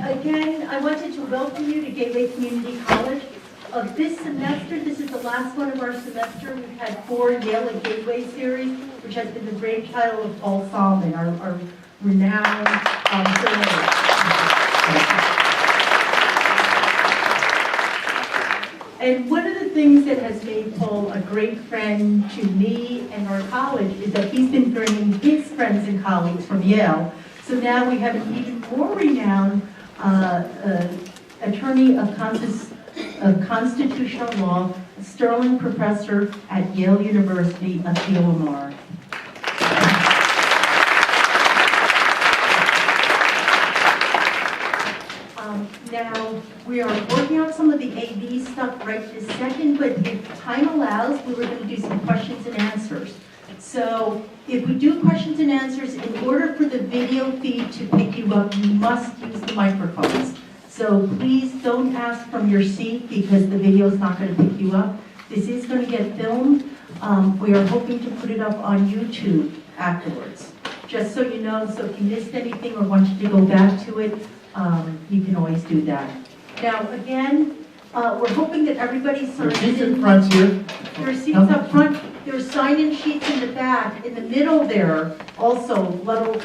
Again, I wanted to welcome you to Gateway Community College. Of this semester, this is the last one of our semester. We've had 4 Yale at Gateway series, which has been the brainchild of Paul Salmon, our renowned journalist. And one of the things that has made Paul a great friend to me and our college is that he's been bringing his friends and colleagues from Yale. So now we have an even more renowned attorney of constitutional law, Sterling professor at Yale University, Akhil Amar. Now, we are working on some of the AV stuff right this second, but if time allows, we were going to do some questions and answers. So if we do questions and answers, in order for the video feed to pick you up, you must use the microphones. So please don't ask from your seat because the video is not going to pick you up. This is going to get filmed. We are hoping to put it up on YouTube afterwards. Just so you know, so if you missed anything or want you to go back to it, you can always do that. Now, again, we're hoping that everybody signs in. In front here. There are seats up front. There are sign-in sheets in the back. In the middle there, also a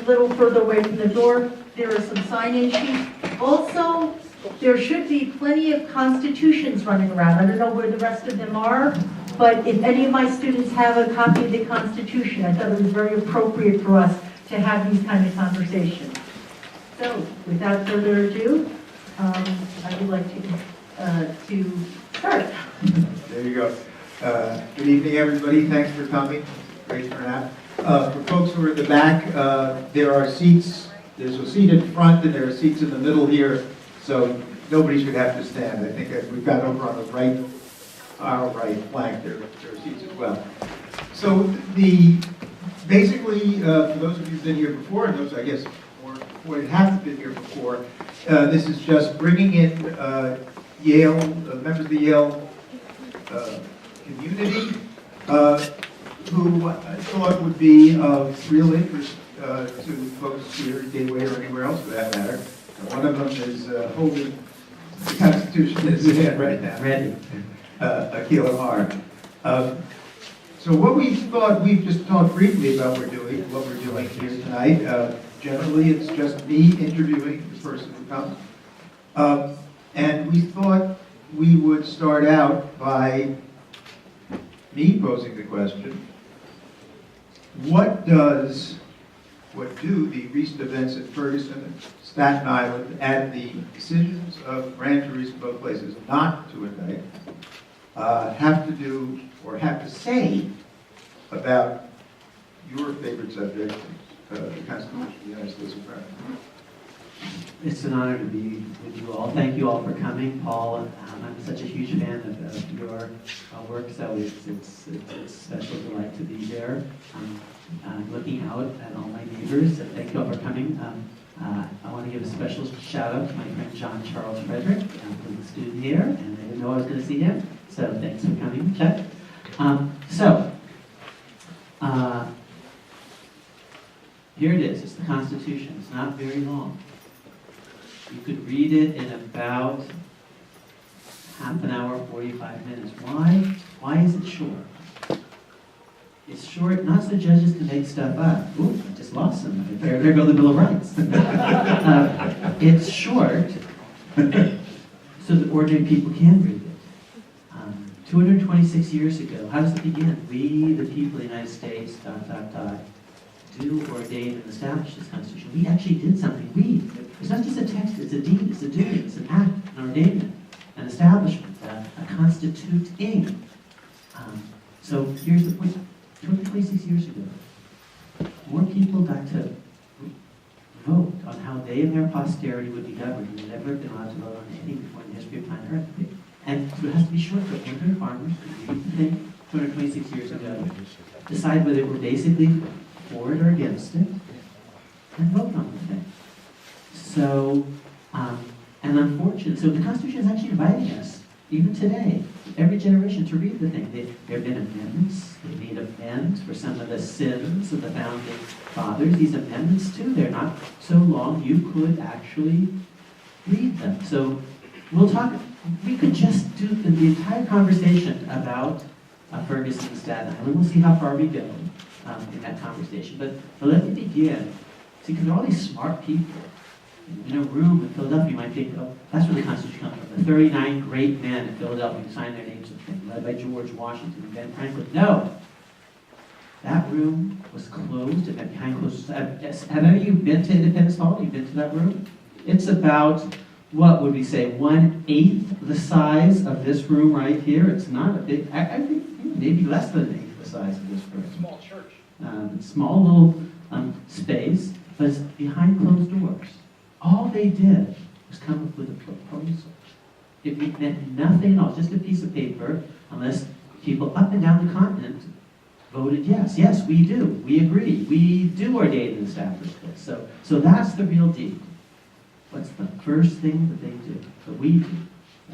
little further away from the door, there are some sign-in sheets. Also, there should be plenty of constitutions running around. I don't know where the rest of them are, but if any of my students have a copy of the Constitution, I thought it was very appropriate for us to have these kind of conversations. So, without further ado, I would like to start. There you go. Good evening, everybody. Thanks for coming. Great turnout. For folks who are in the back, there are seats. There's a seat in front, and there are seats in the middle here, so nobody should have to stand. I think that we've got over on the right, our right flank, there are seats as well. So basically, for those of you who've been here before, and those, I guess, who haven't been here before, this is just bringing in Yale, members of the Yale community, who I thought would be of real interest to folks here at Gateway or anywhere else for that matter. And one of them is holding the Constitution in his hand right now. Ready. Akhil Amar. So what we've just talked briefly about what we're doing here tonight. Generally, it's just me interviewing the person who comes. And we thought we would start out by me posing the question, what do the recent events at Ferguson and Staten Island and the decisions of grand juries in both places not to indict have to do or have to say about your favorite subject, the Constitution of the United States of America? It's an honor to be with you all. Thank you all for coming. Paul, I'm such a huge fan of your work, so it's a special delight to be there. I'm looking out at all my neighbors, so thank you all for coming. I want to give a special shout out to my friend John Charles Frederick, who's a student here, and I didn't know I was going to see him, so thanks for coming, Chuck. Here it is. It's the Constitution. It's not very long. You could read it in about half an hour, 45 minutes. Why? Why is it short? It's short not so judges can make stuff up. Ooh, I just lost some. There go the Bill of Rights. It's short so that ordinary people can read it. 226 years ago, how does it begin? We, the people of the United States, do ordain and establish this Constitution. We actually did something. It's not just a text, it's a deed, it's a duty, it's an act, an ordainment, an establishment, a constituting. So here's the point. 226 years ago, more people got to vote on how they and their posterity would be governed than never have been allowed to vote on anything before in the history of planet Earth. And so it has to be short for ordinary farmers to read the thing 226 years ago, decide whether we're basically for it or against it, and vote on the thing. So, and unfortunately, so the Constitution is actually inviting us, even today, every generation to read the thing. There have been amendments. They made amends for some of the sins of the founding fathers. These amendments, too, they're not so long. You could actually read them. So we'll talk, we could just do the entire conversation about Ferguson and Staten Island. We'll see how far we go in that conversation. But let me begin. See, because there are all these smart people in a room in Philadelphia. You might think, oh, that's where the Constitution comes from. The 39 great men in Philadelphia who signed their names to the thing, led by George Washington and Ben Franklin. No. That room was closed and behind closed. Have any of you been to Independence Hall? Have you been to that room? It's about, what would we say, 1/8 the size of this room right here. It's not a big, I think maybe less than 1/8 the size of this room. Small church. Small little space, but it's behind closed doors. All they did was come up with a proposal. It meant nothing at all, just a piece of paper, unless people up and down the continent voted yes. Yes, we do. We agree. We do ordain and establish this. So that's the real deal. What's the first thing that they do? That we do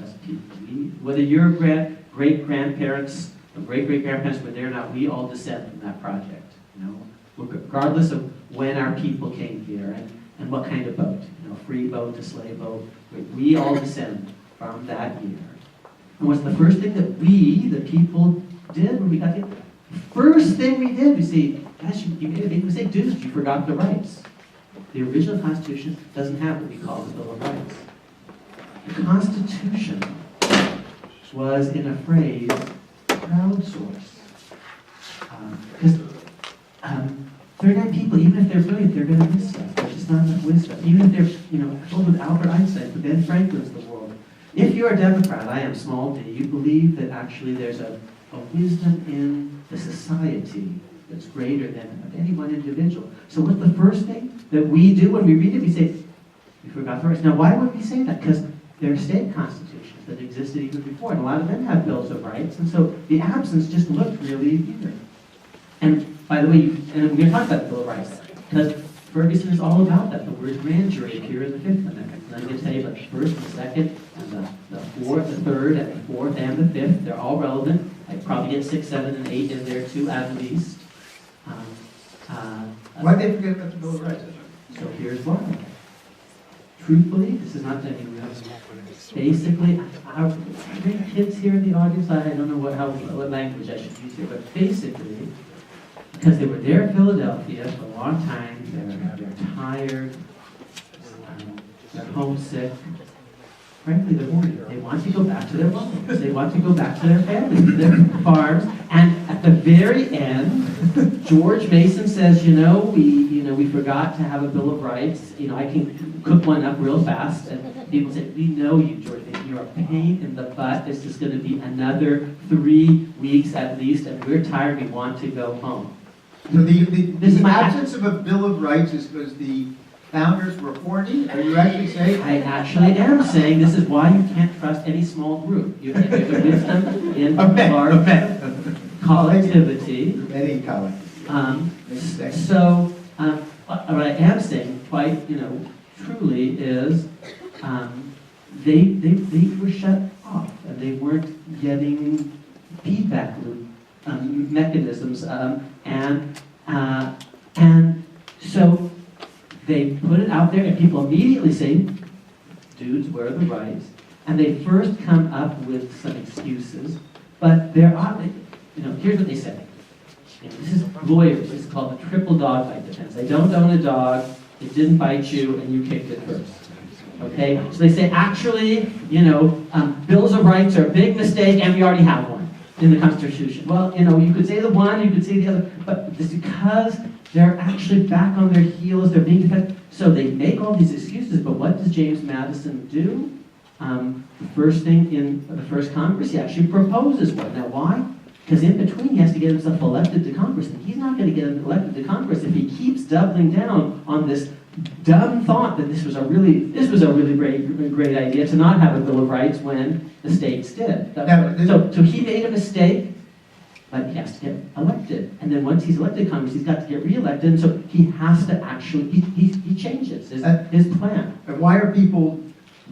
as people. Whether your great-grandparents or great-great-grandparents were there or not, we all descend from that project. You know, regardless of when our people came here and what kind of boat. You know, free boat, a slave boat. We all descend from that year. And what's the first thing that we, the people, did when we got here? First thing we did, we say, gosh, you made a big mistake, dudes, you forgot the rights. The original Constitution doesn't have what we call the Bill of Rights. The Constitution was, in a phrase, crowdsourced. Because 39 people, even if they're brilliant, they're going to miss stuff. There's just not enough wisdom. Even if they're, filled with Albert Einstein, the Ben Franklins of the world. If you're a Democrat, I am small d, you believe that actually there's a wisdom in the society that's greater than of any one individual. So what's the first thing that we do when we read it? We say, we forgot the rights. Now, why would we say that? Because there are state constitutions that existed even before, and a lot of them have bills of rights, and so the absence just looked really weird. And by the way, and we're going to talk about the Bill of Rights, because Ferguson is all about that. The word grand jury appear in the Fifth Amendment. And I'm going to tell you about the first, the second, and the fourth, the third, and the fourth, and the fifth. They're all relevant. I'd probably get 6, 7, and 8 in there too, at least. Why did they forget about the Bill of Rights? So here's why. Truthfully, this is not any basically, are there kids here in the audience? I don't know what language I should use here, but basically, because they were there in Philadelphia for a long time, they're tired, they're homesick. Frankly, they're bored. They want to go back to their homes. They want to go back to their families, to their farms. And at the very end, George Mason says, we forgot to have a Bill of Rights. I can cook one up real fast. And people say, we know you, George Mason. You're a pain in the butt. This is going to be another 3 weeks at least, and we're tired. We want to go home. So the absence of a Bill of Rights is because the founders were horny? Are you actually saying? I actually am saying this is why you can't trust any small group. You have the wisdom in large collectivity. Any collectivity. So what I am saying quite, truly is they were shut off and they weren't getting feedback loop mechanisms and so they put it out there and people immediately say, dudes, where are the rights? And they first come up with some excuses, but there are, here's what they say. This is lawyers, it's called the triple dog bite defense. They don't own a dog, it didn't bite you, and you kicked it first. Okay? So they say, actually, bills of rights are a big mistake, and we already have one in the Constitution. Well, you could say the one, you could say the other, but it's because they're actually back on their heels, they're being defended. So they make all these excuses, but what does James Madison do? The first thing in the first Congress, he actually proposes one. Now why? Because in between he has to get himself elected to Congress, and he's not going to get elected to Congress if he keeps doubling down on this dumb thought that this was a really great idea to not have a Bill of Rights when the states did. So he made a mistake, but he has to get elected. And then once he's elected to Congress, he's got to get reelected, and so he has to actually, he changes his plan. And why are people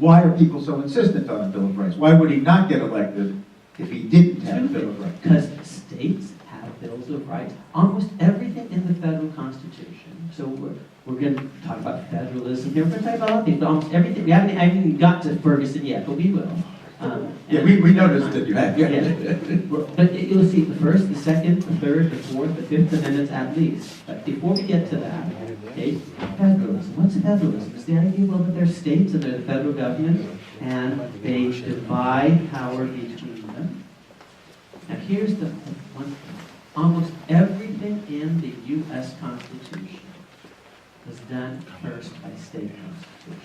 so insistent on a Bill of Rights? Why would he not get elected if he didn't have a Bill of Rights? Because states have bills of rights. Almost everything in the federal Constitution So we're going to talk about federalism here. We're going to talk about other things, but almost everything. I haven't got to Ferguson yet, but we will. Yeah, we noticed that you had. But you'll see the first, the second, the third, the fourth, the fifth amendments at least. But before we get to that, okay, federalism. What's federalism? It's the idea, well, that they're states and they're the federal government, and they divide power between them. Now here's the one thing. Almost everything in the U.S. Constitution was done first by state constitutions.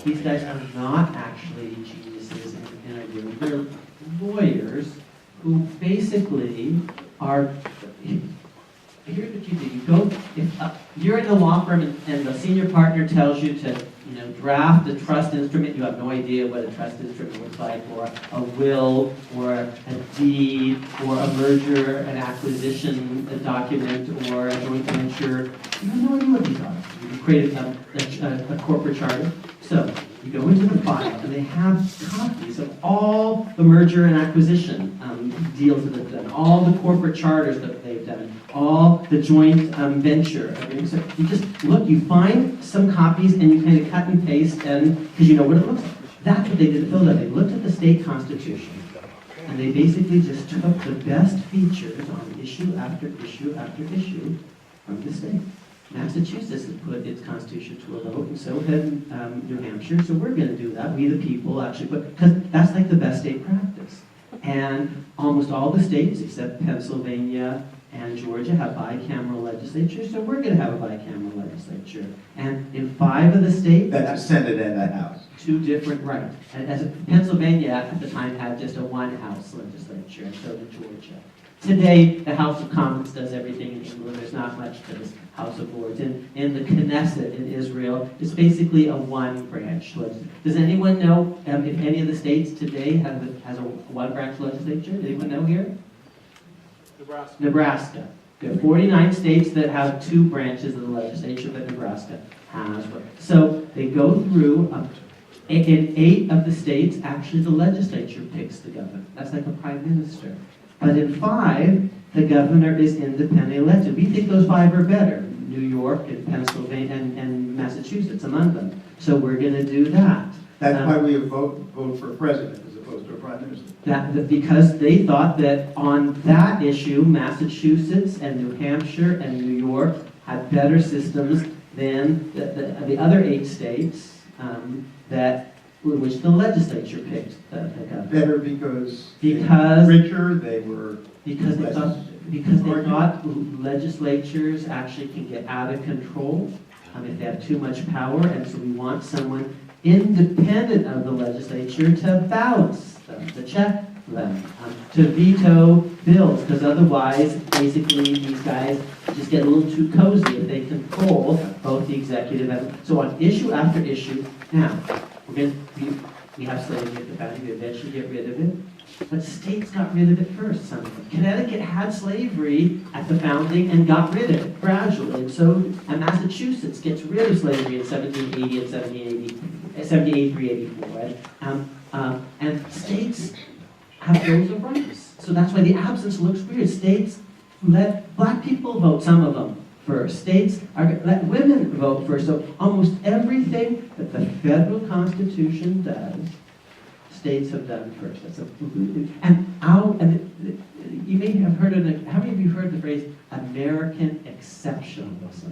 These guys are not actually geniuses in a room. They're lawyers who basically are. Here's what you do. You go. If you're in a law firm and the senior partner tells you to, draft a trust instrument, you have no idea what a trust instrument looks like, or a will, or a deed, or a merger, an acquisition, a document, or a joint venture. You have no idea what these are. You create a corporate charter. So you go into the file, and they have copies of all the merger and acquisition deals that they've done, all the corporate charters that they've done, all the joint venture agreements. So you just look, you find some copies, and you kind of cut and paste, and because you know what it looks like. That's what they did at Philadelphia. They looked at the state constitution, and they basically just took the best features on issue after issue after issue from the state. Massachusetts has put its constitution to a vote, and so had New Hampshire. So we're going to do that. We, the people, actually put, because that's like the best state practice. And almost all the states, except Pennsylvania and Georgia, have bicameral legislatures. So we're going to have a bicameral legislature. And in 5 of the states, That's a Senate and a House. 2 different, right. And as Pennsylvania at the time had just a 1-house legislature, and so did Georgia. Today, the House of Commons does everything in England. There's not much to this House of Lords. In the Knesset in Israel, it's basically a 1-branch legislature. Does anyone know if any of the states today has a 1-branch legislature? Does anyone know here? Nebraska. There are 49 states that have 2 branches of the legislature, but Nebraska has one. So they go through, in 8 of the states, actually the legislature picks the governor. That's like a prime minister. But in 5, the governor is independently elected. We think those 5 are better. New York and Pennsylvania and Massachusetts among them. So we're going to do that. That's why we vote for president as opposed to a prime minister. Because they thought that on that issue, Massachusetts and New Hampshire and New York had better systems than the other 8 states which the legislature picked the governor. Better because richer, they were because they thought legislatures actually can get out of control if they have too much power, and so we want someone independent of the legislature to balance them, to check them, to veto bills, because otherwise, basically, these guys just get a little too cozy if they control both the executive and so on issue after issue. Now, we have slavery at the founding, we eventually get rid of it. But states got rid of it first, some of them. Connecticut had slavery at the founding and got rid of it gradually. And Massachusetts gets rid of slavery in 1780 and 1783, 84, right? And states have bills of rights. So that's why the absence looks weird. States let black people vote, some of them, first. States let women vote first. So almost everything that the federal Constitution does, states have done first. That's and you may have heard of it. How many of you heard the phrase American exceptionalism?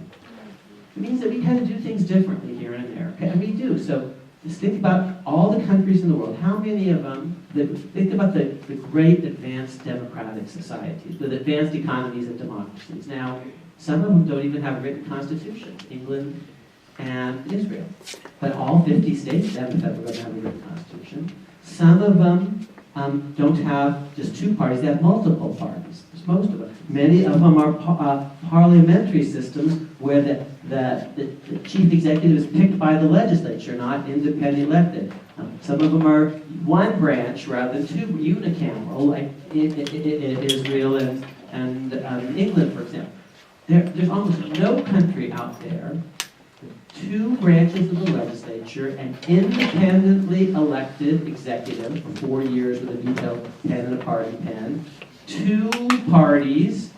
It means that we kind of do things differently here in America, and we do. So just think about all the countries in the world. How many of them, think about the great advanced democratic societies, the advanced economies and democracies. Now, some of them don't even have a written constitution, England and Israel. But all 50 states have a federal government have a written constitution. Some of them don't have just 2 parties, they have multiple parties. There's most of them. Many of them are parliamentary systems where the chief executive is picked by the legislature, not independently elected. Some of them are 1 branch rather than 2 unicameral, like in Israel and England, for example. There's almost no country out there with 2 branches of the legislature, an independently elected executive for 4 years with a veto pen and a pardon pen, 2 parties,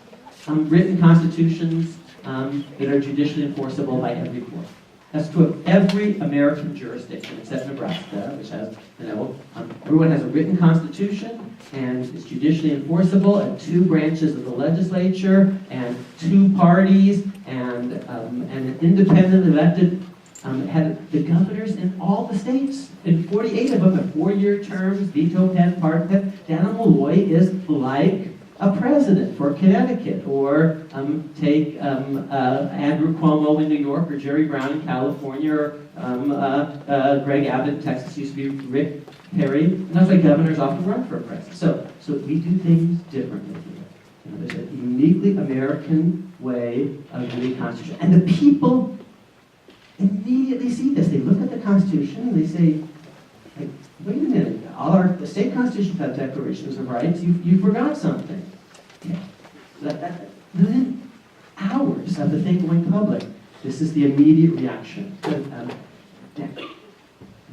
written constitutions, that are judicially enforceable by every court. That's true of every American jurisdiction except Nebraska, which has, everyone has a written constitution and is judicially enforceable, and 2 branches of the legislature, and 2 parties, and an independent elected had the governors in all the states. In 48 of them have 4-year terms, veto pen, pardon pen. Dana Malloy is like a president for Connecticut, or take Andrew Cuomo in New York, or Jerry Brown in California, or Greg Abbott in Texas, used to be Rick Perry, and that's why governors often run for president. So we do things differently here. There's a uniquely American way of doing Constitution, and the people immediately see this. They look at the Constitution and they say, like, wait a minute, the state constitutions have declarations of rights, you forgot something. Okay. Within hours of the thing going public, this is the immediate reaction.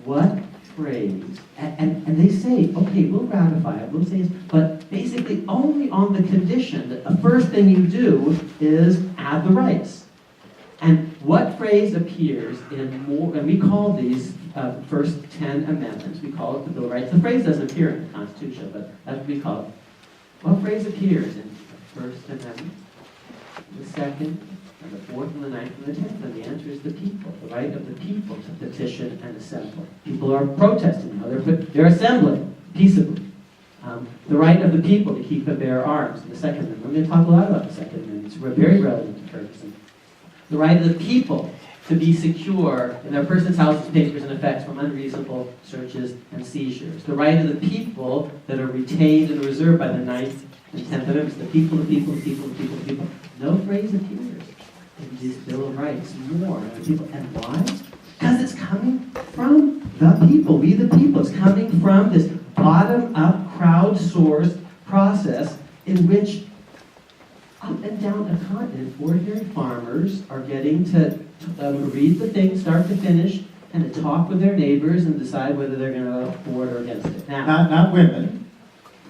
What phrase? And they say, okay, we'll ratify it, we'll say it, but basically only on the condition that the first thing you do is add the rights. And what phrase appears in more, and we call these first 10 amendments, we call it the Bill of Rights. The phrase doesn't appear in the Constitution, but that's what we call it. What phrase appears in the First Amendment, the Second, and the Fourth, and the Ninth, and the Tenth? And the answer is the people, the right of the people to petition and assemble. People are protesting now, they're assembling peaceably. The right of the people to keep and bear arms in the Second Amendment. I'm going to talk a lot about the Second Amendment. It's very relevant to Ferguson. The right of the people to be secure in their persons, houses, papers, and effects from unreasonable searches and seizures. The right of the people that are retained and reserved by the Ninth and Tenth Amendments. The people, the people, the people, the people, the people. No phrase appears in this Bill of Rights more than the people. And why? Because it's coming from the people. We the people. It's coming from this bottom-up, crowdsourced process in which up and down a continent, ordinary farmers are getting to read the thing start to finish and to talk with their neighbors and decide whether they're going to vote for it or against it. Now, Not women,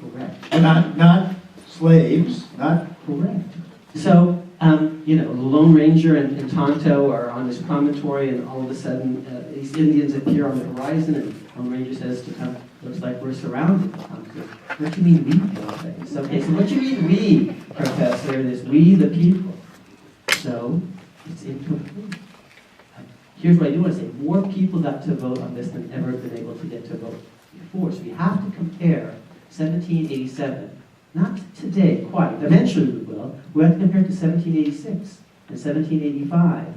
correct. not slaves, not... Correct. So, the Lone Ranger and Tonto are on this promontory, and all of a sudden, these Indians appear on the horizon, and Lone Ranger says to Tonto, looks like we're surrounded. What do you mean we, Professor? Okay, so what do you mean we, Professor? It is we the people. So, it's incomplete. Here's what I do want to say. More people got to vote on this than ever been able to get to vote before. So we have to compare 1787, not today, quite. Eventually we will. We have to compare it to 1786 and 1785.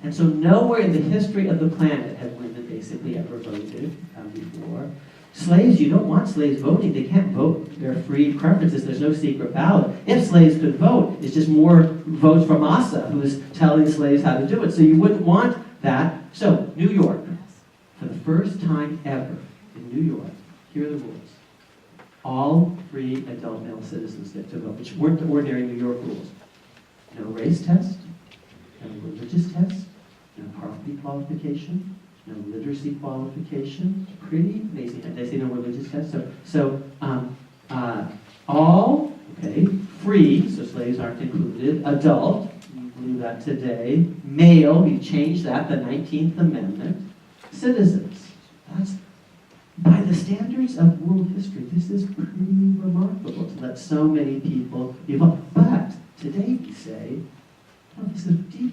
And so nowhere in the history of the planet have women basically ever voted before. Slaves, you don't want slaves voting. They can't vote their free preferences. There's no secret ballot. If slaves could vote, it's just more votes from Massa, who's telling slaves how to do it. So you wouldn't want that. So, New York, for the first time ever in New York, here are the rules. All free adult male citizens get to vote, which weren't the ordinary New York rules. No race test, no religious test, no property qualification, no literacy qualification. Pretty amazing. They say no religious test. So all, okay, free, so slaves aren't included. Adult, we believe that today. Male, we changed that, the 19th Amendment. Citizens. That's, by the standards of world history, this is pretty remarkable to let so many people be involved. But today we say, oh, this is deep.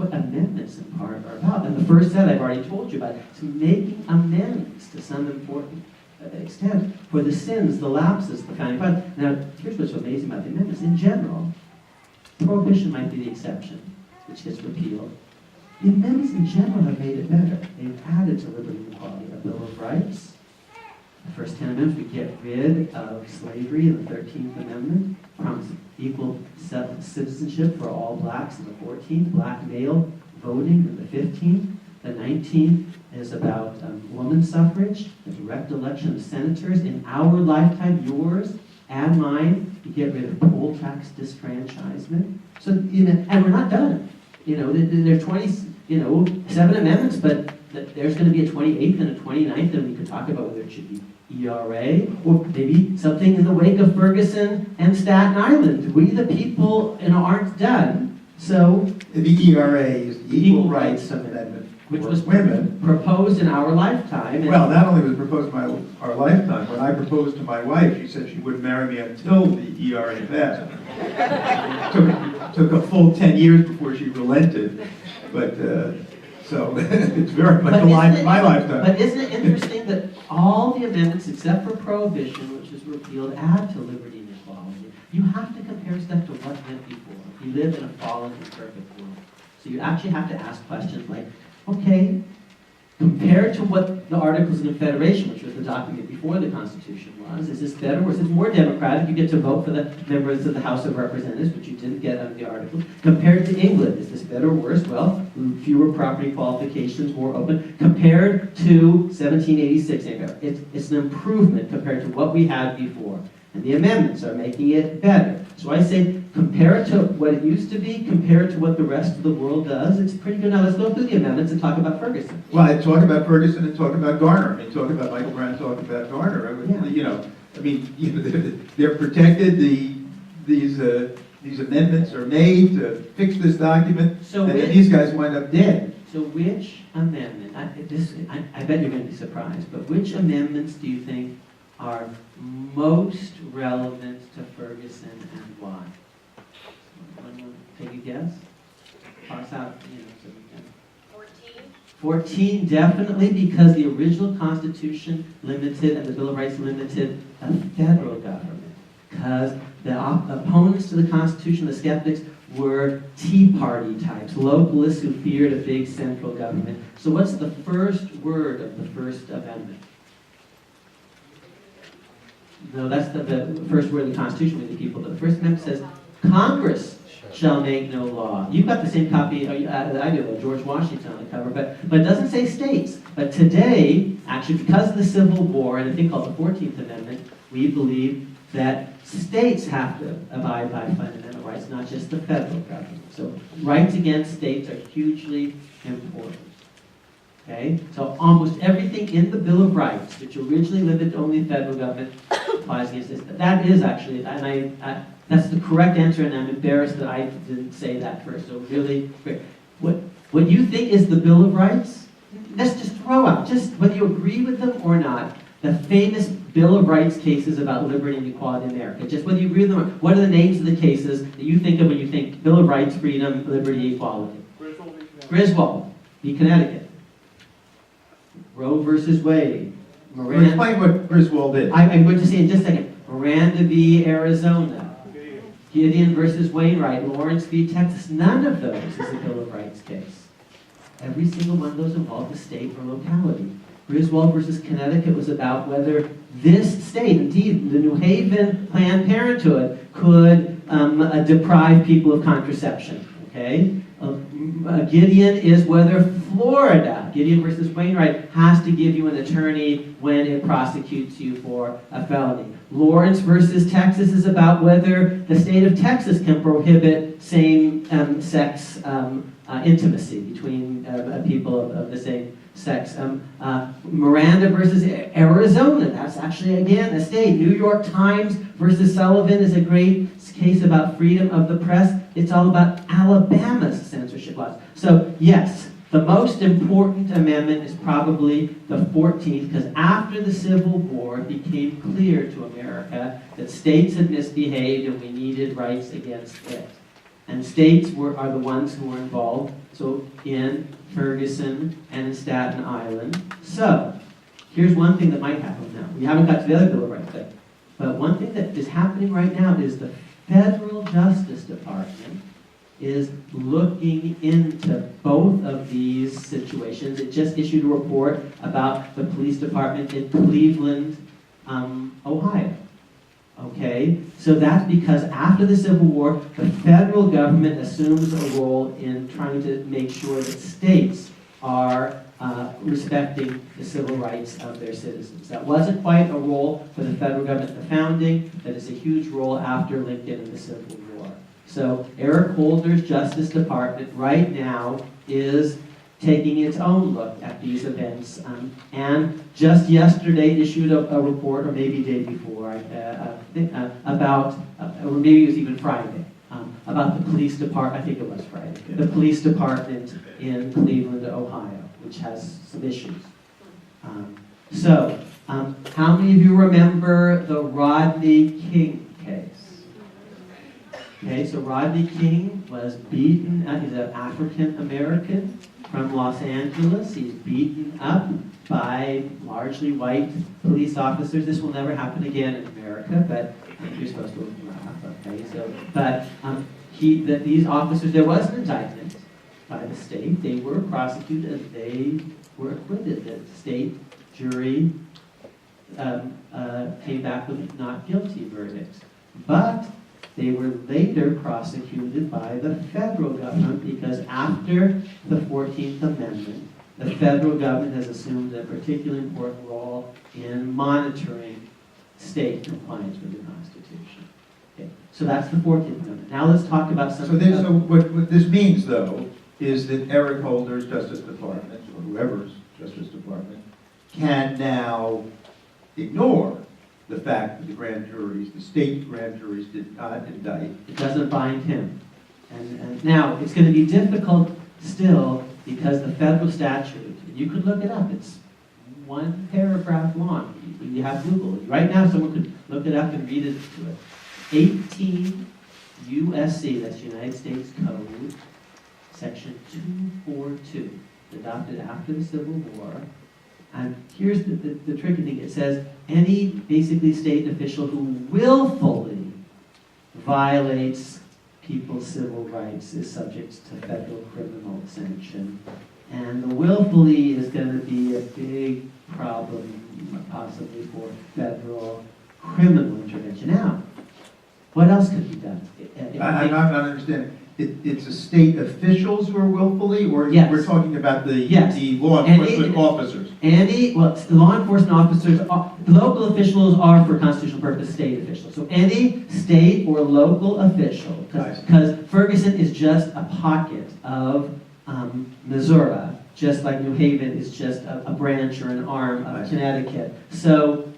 what amendments in part are about. And the first set I've already told you about. It's making amends to some important extent for the sins, the lapses, the founding fathers. Now, here's what's so amazing about the amendments. In general, prohibition might be the exception, which gets repealed. The amendments in general have made it better. They've added to liberty and equality. A Bill of Rights. The first 10 amendments, we get rid of slavery in the 13th Amendment, promise equal citizenship for all blacks in the 14th, black male voting in the 15th. The 19th is about woman suffrage, the direct election of senators in our lifetime, yours and mine. You get rid of poll tax disfranchisement. So, and we're not done. There are 7 amendments, but there's going to be a 28th and a 29th, and we could talk about whether it should be ERA, or maybe something in the wake of Ferguson and Staten Island. We, the people, aren't done. So The ERA is the Equal Rights Amendment, which for was women. proposed in our lifetime. And Well, not only was it proposed in our lifetime, when I proposed to my wife, she said she wouldn't marry me until the ERA passed. Took a full 10 years before she relented, but so it's very much aligned with my lifetime. But isn't it interesting that all the amendments, except for prohibition, which is repealed, add to liberty and equality? You have to compare stuff to what went before. We live in a fallen, imperfect world. So you actually have to ask questions like, okay, compared to what the Articles of Confederation, which was the document before the Constitution was, is this better or is it more democratic? You get to vote for the members of the House of Representatives, which you didn't get under the Articles. Compared to England, is this better or worse? Well, fewer property qualifications, more open. Compared to 1786, it's an improvement compared to what we had before. And the amendments are making it better. So I say, compare it to what it used to be, compare it to what the rest of the world does. It's pretty good. Now let's go through the amendments and talk about Ferguson. Well, I talk about Ferguson and talk about Garner. I mean, talk about Michael Brown, talk about Garner. They're protected. These amendments are made to fix this document, and then these guys wind up dead. So which amendment, I bet you're going to be surprised, but which amendments do you think are most relevant to Ferguson and why? Anyone take a guess? Toss out, so we can. 14, definitely, because the original Constitution limited, and the Bill of Rights limited, a federal government. Because the opponents to the Constitution, the skeptics, were Tea Party types, localists who feared a big central government. So what's the first word of the First Amendment? No, that's the first word of the Constitution with the people. But the First Amendment says, Congress shall make no law. You've got the same copy that I do, of George Washington on the cover, but it doesn't say states. But today, actually, because of the Civil War and a thing called the 14th Amendment, we believe that states have to abide by fundamental rights, not just the federal government. So rights against states are hugely important. Okay? So almost everything in the Bill of Rights, which originally limited only the federal government, applies against this. That is actually, and that's the correct answer, and I'm embarrassed that I didn't say that first. So really, great. What you think is the Bill of Rights, let's just throw out, just whether you agree with them or not, the famous Bill of Rights cases about liberty and equality in America. Just whether you agree with them or not, what are the names of the cases that you think of when you think Bill of Rights, freedom, liberty, equality? Griswold v. Connecticut. Roe versus Wade. Miranda. Explain what Griswold is. I'm going to say in just a second. Miranda v. Arizona. Gideon versus Wainwright. Lawrence v. Texas. None of those is a Bill of Rights case. Every single one of those involved a state or locality. Griswold versus Connecticut was about whether this state, indeed the New Haven Planned Parenthood, could deprive people of contraception. Okay? Gideon is whether Florida, Gideon versus Wainwright, has to give you an attorney when it prosecutes you for a felony. Lawrence versus Texas is about whether the state of Texas can prohibit same-sex intimacy between people of the same sex. Miranda versus Arizona, that's actually, again, a state. New York Times versus Sullivan is a great case about freedom of the press. It's all about Alabama's censorship laws. So, yes, the most important amendment is probably the 14th, because after the Civil War, it became clear to America that states had misbehaved and we needed rights against it. And states are the ones who were involved, so in Ferguson and in Staten Island. So, here's one thing that might happen now. We haven't got to the other Bill of Rights yet. But one thing that is happening right now is the Federal Justice Department is looking into both of these situations. It just issued a report about the police department in Cleveland, Ohio. Okay, so that's because after the Civil War, the federal government assumes a role in trying to make sure that states are respecting the civil rights of their citizens. That wasn't quite a role for the federal government at the founding, but it's a huge role after Lincoln and the Civil War. So Eric Holder's Justice Department right now is taking its own look at these events, and just yesterday issued a report, or maybe the day before, about, or maybe it was even Friday, about the police department, I think it was Friday, the police department in Cleveland, Ohio, which has some issues. How many of you remember the Rodney King case? Okay, so Rodney King was beaten, he's an African American from Los Angeles. He's beaten up by largely white police officers. This will never happen again in America, but you're supposed to laugh, okay? So, but these officers, there was an indictment by the state. They were prosecuted and they were acquitted. The state jury came back with not guilty verdicts. But they were later prosecuted by the federal government because after the 14th Amendment, the federal government has assumed a particularly important role in monitoring state compliance with the Constitution. Okay. So that's the 14th Amendment. Now let's talk about something. So what this means, though, is that Eric Holder's Justice Department, or whoever's Justice Department, can now ignore the fact that the grand juries, the state grand juries, did not indict. It doesn't bind him. And now, it's going to be difficult still because the federal statute, you could look it up, it's one paragraph long. You have Google. Right now, someone could look it up and read it to it. 18 USC, that's United States Code, section 242, adopted after the Civil War. And here's the tricky thing. It says, any basically state official who willfully violates people's civil rights is subject to federal criminal sanction. And the willfully is going to be a big problem, possibly for federal criminal intervention. Now, what else could be done? I'm not understanding. It's the state officials who are willfully, or yes. We're talking about the law And enforcement officers? The law enforcement officers, the local officials are for constitutional purpose state officials. So any state or local official, because Ferguson is just a pocket of Missouri, just like New Haven is just a branch or an arm of Connecticut. So,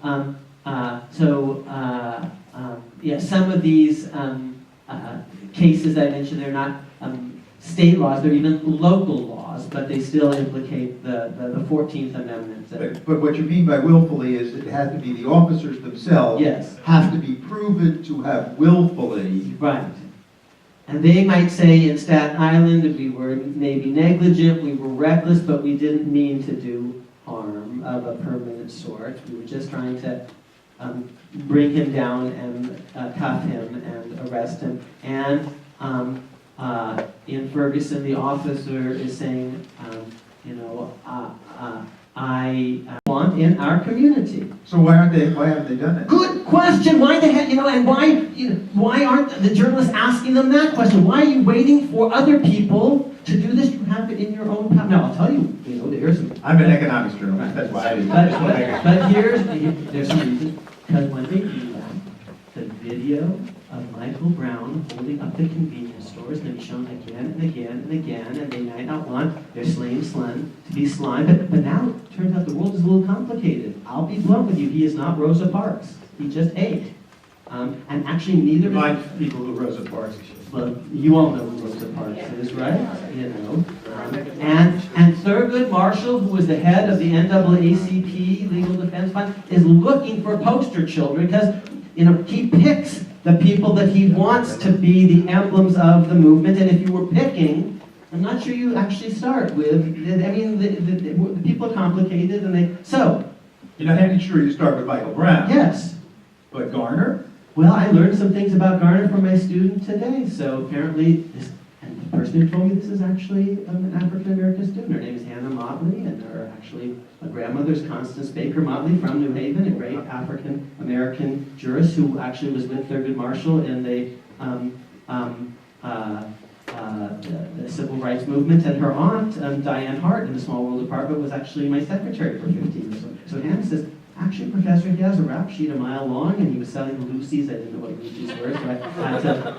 some of these cases I mentioned, they're not state laws, they're even local laws, but they still implicate the 14th Amendment. But what you mean by willfully is it has to be the officers themselves have to be proven to have willfully. Right. And they might say in Staten Island that we were maybe negligent, we were reckless, but we didn't mean to do harm of a permanent sort. We were just trying to bring him down and cuff him and arrest him. And in Ferguson, the officer is saying, I want in our community. So why haven't they done that? Good question. Why the heck, and why aren't the journalists asking them that question? Why are you waiting for other people to do this? You have it in your own power. Now, I'll tell you, there's some... I'm an economics journalist, that's why I didn't. But there's some reasons. Because when they do that, the video of Michael Brown holding up the convenience store is going to be shown again and again and again, and they might not want their slain son to be slimed. But now it turns out the world is a little complicated. I'll be blunt with you, he is not Rosa Parks. He just ate. And actually neither... Remind people who Rosa Parks is. Well, you all know who Rosa Parks is, right? And Thurgood Marshall, who was the head of the NAACP Legal Defense Fund, is looking for poster children because he picks the people that he wants to be the emblems of the movement, and if you were picking, I'm not sure you actually start with, I mean, the people are complicated, and so. You're not even sure you start with Michael Brown. Yes. But Garner? Well, I learned some things about Garner from my student today, so apparently, and the person who told me this is actually an African-American student. Her name is Hannah Motley, and her grandmother is Constance Baker Motley from New Haven, a great African-American jurist who actually was with Thurgood Marshall in the civil rights movement, and her aunt, Diane Hart, in the Small World Department, was actually my secretary for 15 years. So Hannah says, actually, Professor, he has a rap sheet a mile long, and he was selling Lucy's. I didn't know what Lucy's were, so I had to,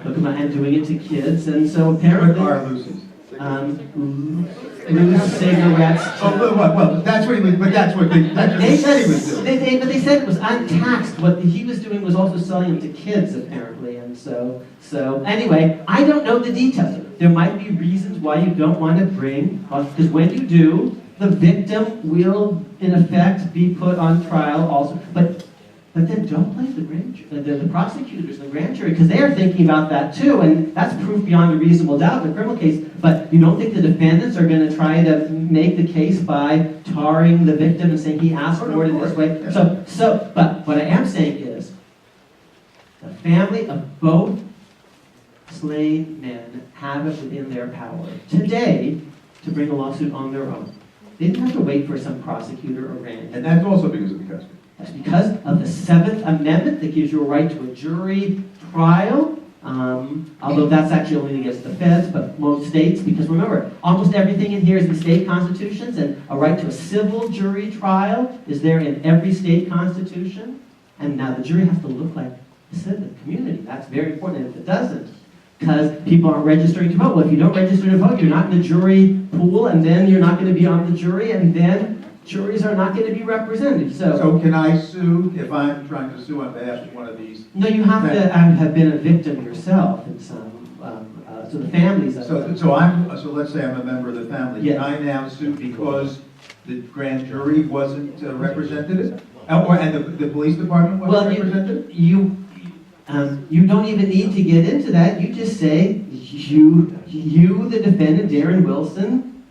look at my hand doing it to kids. And so apparently, What are Lucy's? loose cigarettes. Well, that's what he was. But that's what they said he was doing. But they said it was untaxed. What he was doing was also selling them to kids, apparently. And so anyway, I don't know the details. There might be reasons why you don't want to bring, because when you do, the victim will, in effect, be put on trial also. But then don't blame the prosecutors, the grand jury, because they are thinking about that too, and that's proof beyond a reasonable doubt in a criminal case. But you don't think the defendants are going to try to make the case by tarring the victim and saying he asked for it in this way? Yeah. But what I am saying is, the family of both slain men have it within their power today to bring a lawsuit on their own. They didn't have to wait for some prosecutor or grand jury. And that's also because of the custody. That's because of the Seventh Amendment that gives you a right to a jury trial, although that's actually only against the feds, but most states, because remember, almost everything in here is in state constitutions, and a right to a civil jury trial is there in every state constitution. And now the jury has to look like the citizen community. That's very important, and if it doesn't, because people aren't registering to vote. Well, if you don't register to vote, you're not in the jury pool, and then you're not going to be on the jury, and then juries are not going to be represented. So can I sue if I'm trying to sue on behalf of one of these? No, you have to have been a victim yourself in some. So the families. So let's say I'm a member of the family. Yeah. Can I now sue because the grand jury wasn't represented, and the police department wasn't represented? You don't even need to get into that. You just say, you the defendant, Darren Wilson,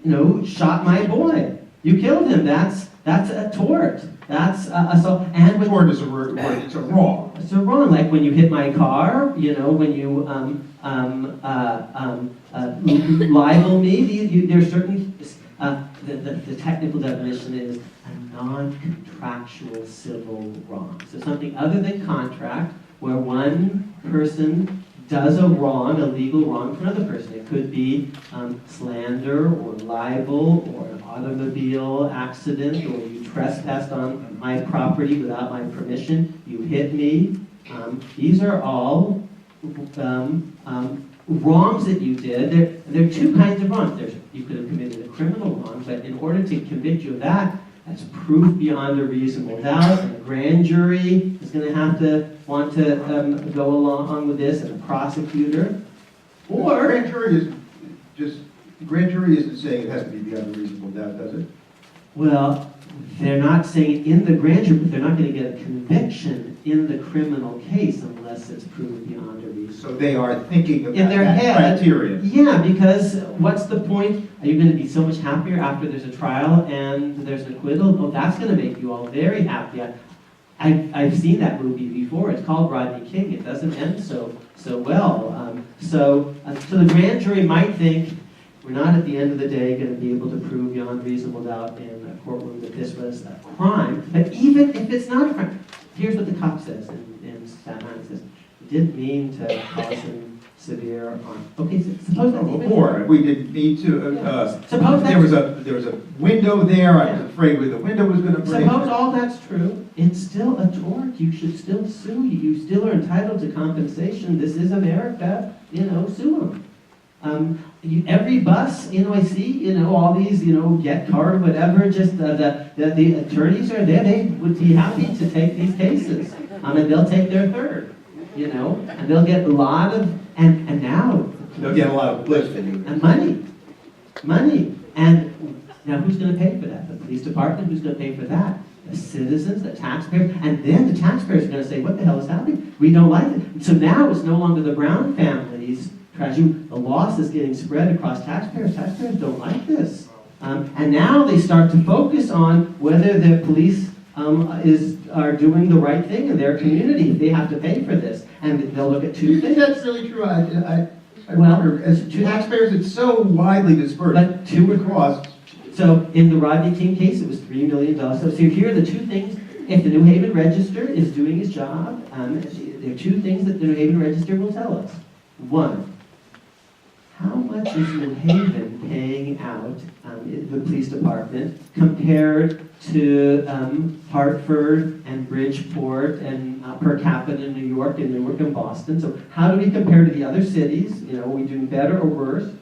shot my boy. You killed him. That's a tort. That's assault. And with tort is a word. It's a wrong. It's a wrong. Like when you hit my car. When you libel me. There's certain. The technical definition is a non-contractual civil wrong. So something other than contract, where one person does a wrong, a legal wrong for another person. It could be slander or libel or an automobile accident, or you trespassed on my property without my permission, you hit me. These are all wrongs that you did. There are two kinds of wrongs. You could have committed a criminal wrong, but in order to convict you of that, that's proof beyond a reasonable doubt, and a grand jury is going to have to want to go along with this, and a prosecutor. Or grand jury isn't saying it has to be beyond a reasonable doubt, does it? Well, they're not saying in the grand jury, but they're not going to get a conviction in the criminal case unless it's proved beyond a reasonable doubt. So they are thinking about in their that head, criteria. Yeah, because what's the point? Are you going to be so much happier after there's a trial and there's an acquittal? Oh, that's going to make you all very happy. I've seen that movie before. It's called Rodney King. It doesn't end so well. So the grand jury might think we're not at the end of the day going to be able to prove beyond reasonable doubt in a courtroom that this was a crime. But even if it's not a crime, here's what the cop says in Staten Island. It says, "We didn't mean to cause him severe harm." Okay, so suppose that's even Or we didn't need to. Suppose there was a window there. I was afraid where the window was going to break. Suppose all that's true. It's still a tort. You should still sue. You still are entitled to compensation. This is America. Sue them. Every bus, I see, all these, Get Card, whatever. Just the attorneys are there. They would be happy to take these cases, and they'll take their third. And they'll get a lot of, and now they'll get a lot of bliss and money, and now who's going to pay for that? The police department. Who's going to pay for that? the citizens, the taxpayers, and then the taxpayers are going to say, what the hell is happening? We don't like it. So now it's no longer the Brown family's tragedy. The loss is getting spread across taxpayers. Taxpayers don't like this. And now they start to focus on whether the police are doing the right thing in their community if they have to pay for this. And they'll look at Do two you think things. that's really true? I Well, wonder, as taxpayers, it's so widely dispersed. But two across. So in the Rodney King case, it was $3 million. So here are the two things. If the New Haven Register is doing its job, there are two things that the New Haven Register will tell us. One, how much is New Haven paying out, the police department, compared to Hartford and Bridgeport and per capita in New York and Newark and Boston? So how do we compare to the other cities? You know, are we doing better or worse?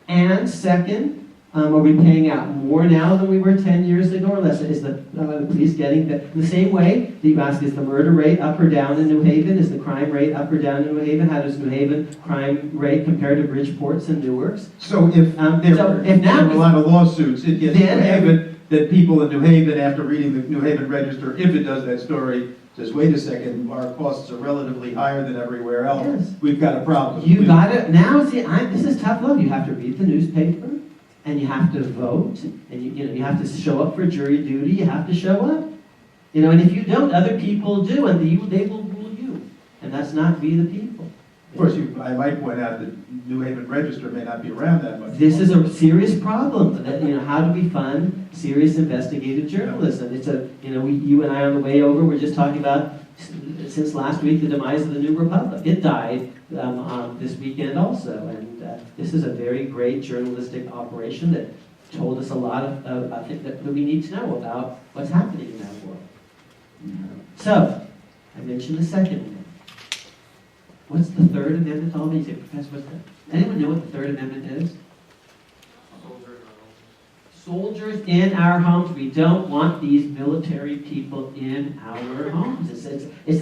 And second, are we paying out more now than we were 10 years ago or less? Is the police getting the same way that you ask, is the murder rate up or down in New Haven? Is the crime rate up or down in New Haven? How does New Haven crime rate compare to Bridgeport's and Newark's? So if there are a lot of lawsuits against New Haven, that people in New Haven, after reading the New Haven Register, if it does that story, says, wait a second, our costs are relatively higher than everywhere else. Yes. We've got a problem. You got it. Now, see, this is tough love. You have to read the newspaper, and you have to vote, and you have to show up for jury duty. You have to show up, and if you don't, other people do, and they will rule you, and that's not we the people. Of course, I might point out that New Haven Register may not be around that much. This is a serious problem. That, how do we fund serious investigative journalism? It's you and I on the way over were just talking about since last week the demise of the New Republic. It died this weekend also, and this is a very great journalistic operation that told us a lot of things that we need to know about what's happening in that world. So, I mentioned the Second Amendment. What's the Third Amendment? All of you say, Professor, what's that? Anyone know what the Third Amendment is? Soldiers in our homes. We don't want these military people in our homes. It's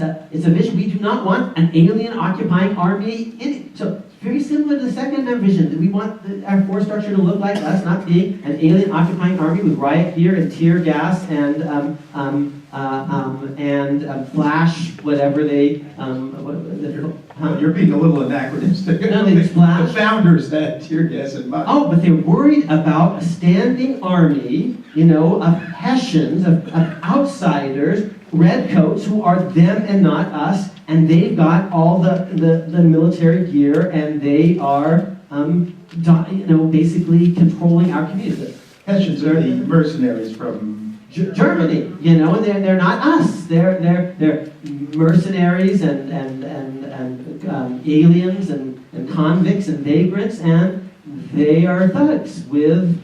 a vision. We do not want an alien occupying army in it. So very similar to the Second Amendment vision, that we want our force structure to look like us, not being an alien occupying army with riot gear and tear gas and flash whatever they. You're being a little anachronistic. No, they flash. The founders had tear gas and mud. Oh, but they're worried about a standing army, of Hessians, of outsiders, redcoats who are them and not us, and they've got all the military gear, and they are, basically controlling our community. Hessians are the mercenaries from Germany, and they're not us. They're mercenaries and aliens and convicts and vagrants, and they are thugs with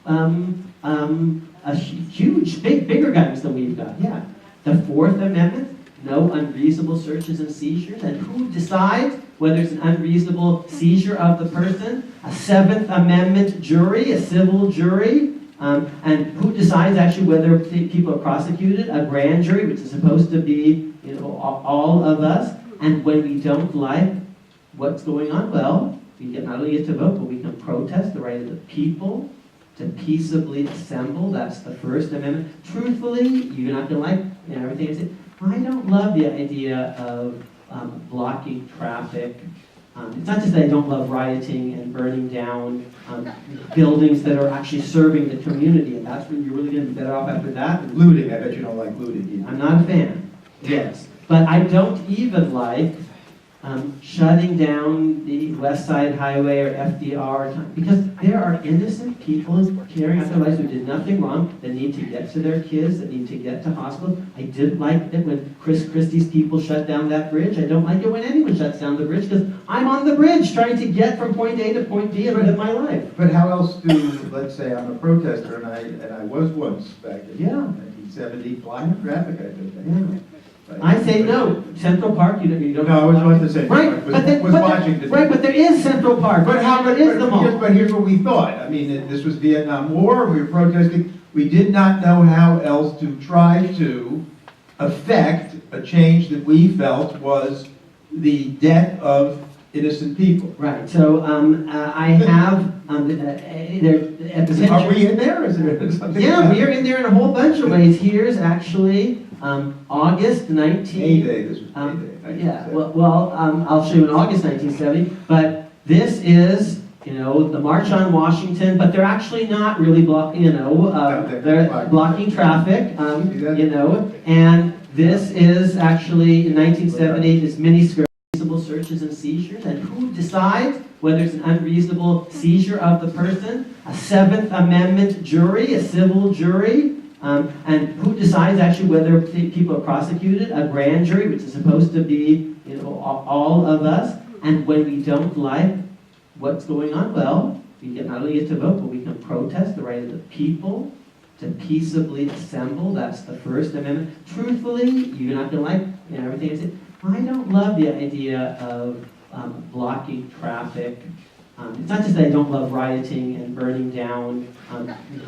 a huge, bigger guns than we've got. Yeah, the Fourth Amendment: no unreasonable searches and seizures, and who decides whether it's an unreasonable seizure of the person? A Seventh Amendment jury, a civil jury. And who decides actually whether people are prosecuted? A grand jury, which is supposed to be, all of us. And when we don't like what's going on, well, we can not only get to vote, but we can protest the right of the people to peaceably assemble. That's the First Amendment. Truthfully, you're not going to like everything I say. I don't love the idea of blocking traffic. It's not just that I don't love rioting and burning down buildings that are actually serving the community, and that's when you're really going to be better off after that. Looting, I bet you don't like looting either. I'm not a fan, yes. But I don't even like shutting down the West Side Highway or FDR, because there are innocent people carrying out their lives who did nothing wrong, that need to get to their kids, that need to get to hospitals. I didn't like it when Chris Christie's people shut down that bridge. I don't like it when anyone shuts down the bridge, because I'm on the bridge trying to get from point A to point B and live my life. But how else do, let's say I'm a protester, and I was once back in 1970, flying traffic, I think. Yeah. I say no. Central Park, you don't. No, I was about to say. Right, but there is Central Park. But here's what we thought. I mean, this was Vietnam War. We were protesting. We did not know how else to try to affect a change that we felt was the death of innocent people. Right, so I have, at the Are we in there? Is there something? Yeah, we are in there in a whole bunch of ways. Here's actually August 19th. A-Day, this was A-Day. Yeah, I'll show you in August 1970, but this is, the March on Washington, but they're actually not really blocking, they're blocking traffic, and this is actually in 1970, this mini-skirt, unreasonable searches and seizures, and who decides whether it's an unreasonable seizure of the person? A Seventh Amendment jury, a civil jury, and who decides actually whether people are prosecuted? A grand jury, which is supposed to be, all of us, and when we don't like what's going on, well, we not only get to vote, but we can protest the right of the people to peaceably assemble. That's the First Amendment. Truthfully, you're not going to like everything I say. I don't love the idea of blocking traffic. It's not just that I don't love rioting and burning down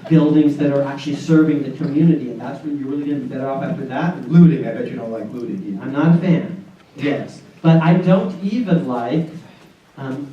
buildings that are actually serving the community, and that's when you're really going to be better off after that. Looting, I bet you don't like looting either. I'm not a fan, yes. But I don't even like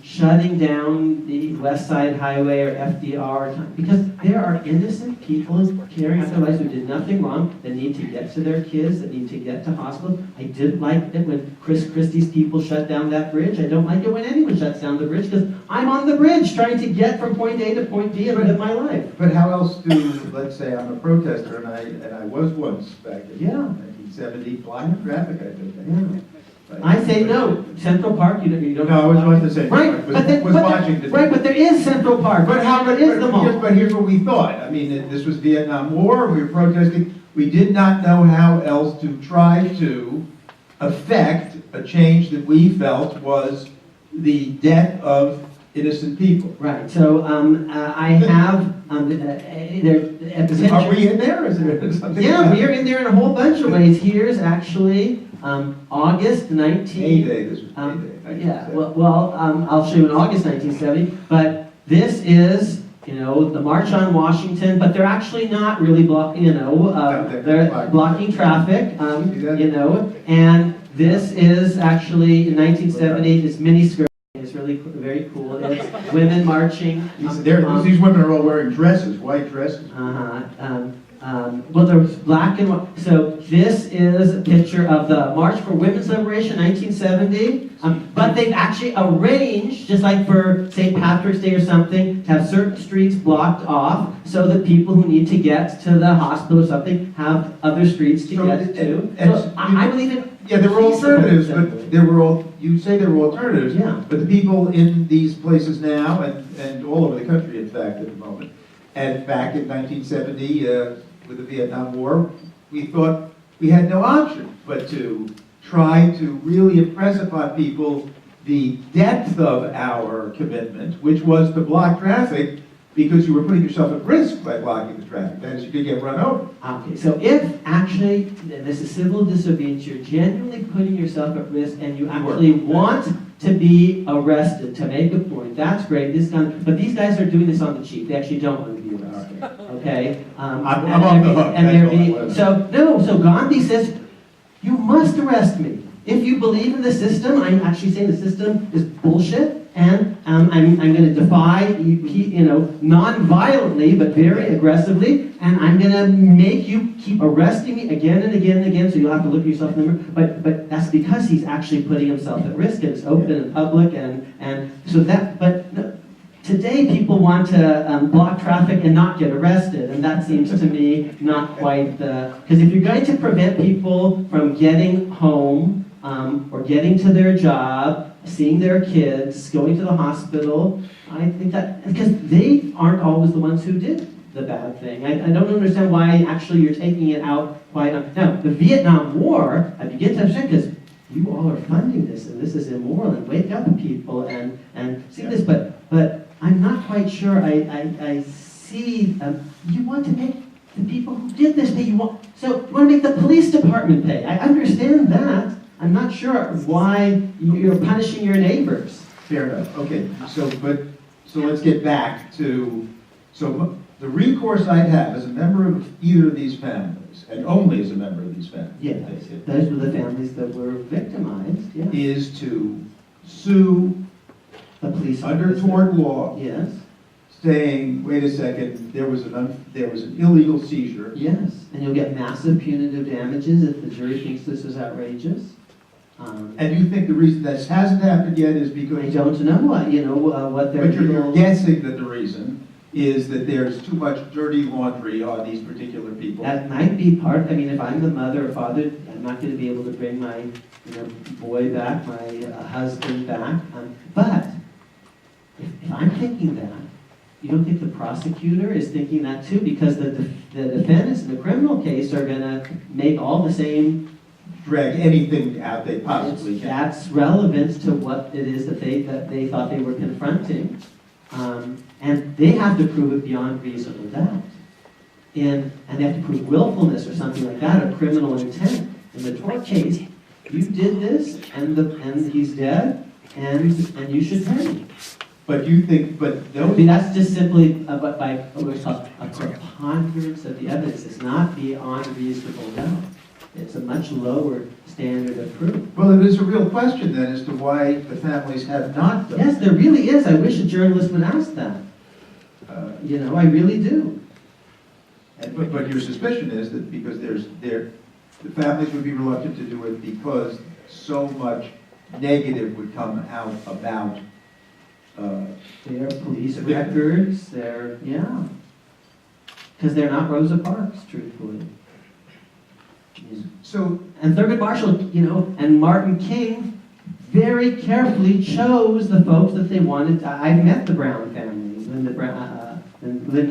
shutting down the West Side Highway or FDR, because there are innocent people carrying out their lives who did nothing wrong, that need to get to their kids, that need to get to hospital. I didn't like it when Chris Christie's people shut down that bridge. I don't like it when anyone shuts down the bridge, because I'm on the bridge trying to get from point A to point B and live my life. But how else do, let's say I'm a protester, and I was once back in 1970, blocking traffic, I think. Yeah. I say no. Central Park, you don't. No, I was about to say. Right, Was watching this. Right, but there is Central Park. But here's what we thought. I mean, this was Vietnam War. We were protesting. We did not know how else to try to affect a change that we felt was the death of innocent people. Right. So I have at the Are we in there? Is there something? Yeah, we are in there in a whole bunch of ways. Here's actually August 19th. A-Day, this was A-Day. Yeah. I'll show you in August 1970. But this is, the March on Washington, but they're actually not really blocking. They're blocking traffic. And this is actually in 1970. This mini-skirt. It's really very cool. It's women marching. These women are all wearing dresses, white dresses. Well, there's black and white. So this is a picture of the March for Women's Liberation, 1970. But they've actually arranged, just like for St. Patrick's Day or something, to have certain streets blocked off so that people who need to get to the hospital or something have other streets to get to. So I believe in. Yeah, there were alternatives, but you say there were alternatives. Yeah. But the people in these places now, and all over the country, in fact, at the moment, and back in 1970, with the Vietnam War, we thought we had no option but to try to really impress upon people the depth of our commitment, which was to block traffic, because you were putting yourself at risk by blocking the traffic. That is, you could get run over. Okay, so if actually this is civil disobedience, you're genuinely putting yourself at risk, and you actually want to be arrested to make a point, that's great. But these guys are doing this on the cheap. They actually don't want to be arrested. Okay. I'm off the hook. So Gandhi says, you must arrest me. If you believe in the system, I'm actually saying the system is bullshit, and I'm going to defy, non-violently, but very aggressively, and I'm going to make you keep arresting me again and again and again, so you'll have to look at yourself in the mirror. But that's because he's actually putting himself at risk, and it's open and public, and so that, but no, today people want to block traffic and not get arrested, and that seems to me not quite because if you're going to prevent people from getting home, or getting to their job, seeing their kids, going to the hospital, I think that, because they aren't always the ones who did the bad thing. I don't understand why actually you're taking it out quite on. Now, the Vietnam War, I begin to understand, because you all are funding this, and this is immoral, and wake up people and see this, but I'm not quite sure I see, you want to make the people who did this pay, you want to make the police department pay. I understand that. I'm not sure why you're punishing your neighbors. Fair enough. Okay. So let's get back to the recourse I'd have as a member of either of these families, and only as a member of these families. Yes, those were the families that were victimized. Yeah. Is to sue A police under officer. tort law, Yes, saying, wait a second, there was an illegal seizure. yes, and you'll get massive punitive damages if the jury thinks this is outrageous. And you think the reason this hasn't happened yet is I because, don't know what their but you're legal- guessing that the reason is that there's too much dirty laundry on these particular people. That might be part, I mean, if I'm the mother or father, I'm not gonna be able to bring my, boy back, my husband back. But if I'm thinking that, you don't think the prosecutor is thinking that too? Because the defendants in the criminal case are gonna make all the same. Drag anything out they possibly can. That's relevant to what it is that they thought they were confronting. And they have to prove it beyond reasonable doubt. And they have to prove willfulness or something like that, or criminal intent. In the tort case, you did this, and he's dead, and you should pay. But you think, but I those, mean, that's just simply by what's called a preponderance of the evidence. It's not beyond reasonable doubt. It's a much lower standard of proof. well, it is a real question then as to why the families have not done. Yes, there really is. I wish a journalist would ask that. I really do. But your suspicion is that because the families would be reluctant to do it because so much negative would come out about. Their police records, because they're not Rosa Parks, truthfully. So, And Thurgood Marshall, and Martin King very carefully chose the folks that they wanted. I've met the Brown family, Linda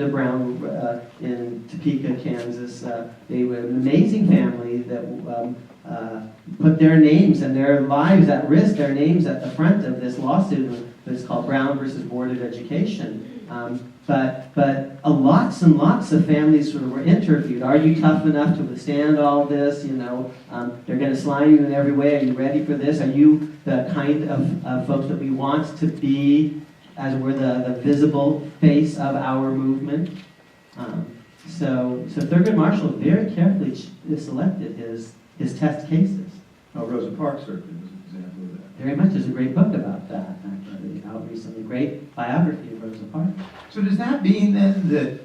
Brown in Topeka, Kansas. They were an amazing family that put their names and their lives at risk, their names at the front of this lawsuit that's called Brown versus Board of Education. But lots and lots of families were interviewed. Are you tough enough to withstand all this? They're going to slime you in every way. Are you ready for this? Are you the kind of folks that we want to be, as we're the visible face of our movement? So Thurgood Marshall very carefully selected his test cases. Rosa Parks certainly was an example of that. Very much. There's a great book about that, actually, out recently. Great biography of Rosa Parks. So does that mean then that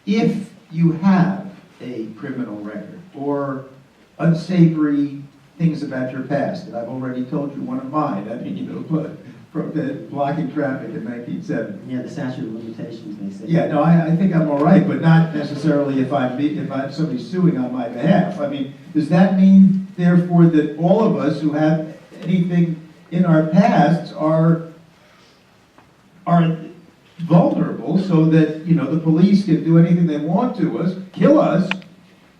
if you have a criminal record or unsavory things about your past, and I've already told you one of mine, blocking traffic in 1970. Yeah, the statute of limitations, they say. Yeah, no, I think I'm all right, but not necessarily if I'm somebody suing on my behalf. I mean, does that mean, therefore, that all of us who have anything in our pasts are vulnerable, so that the police can do anything they want to us, kill us,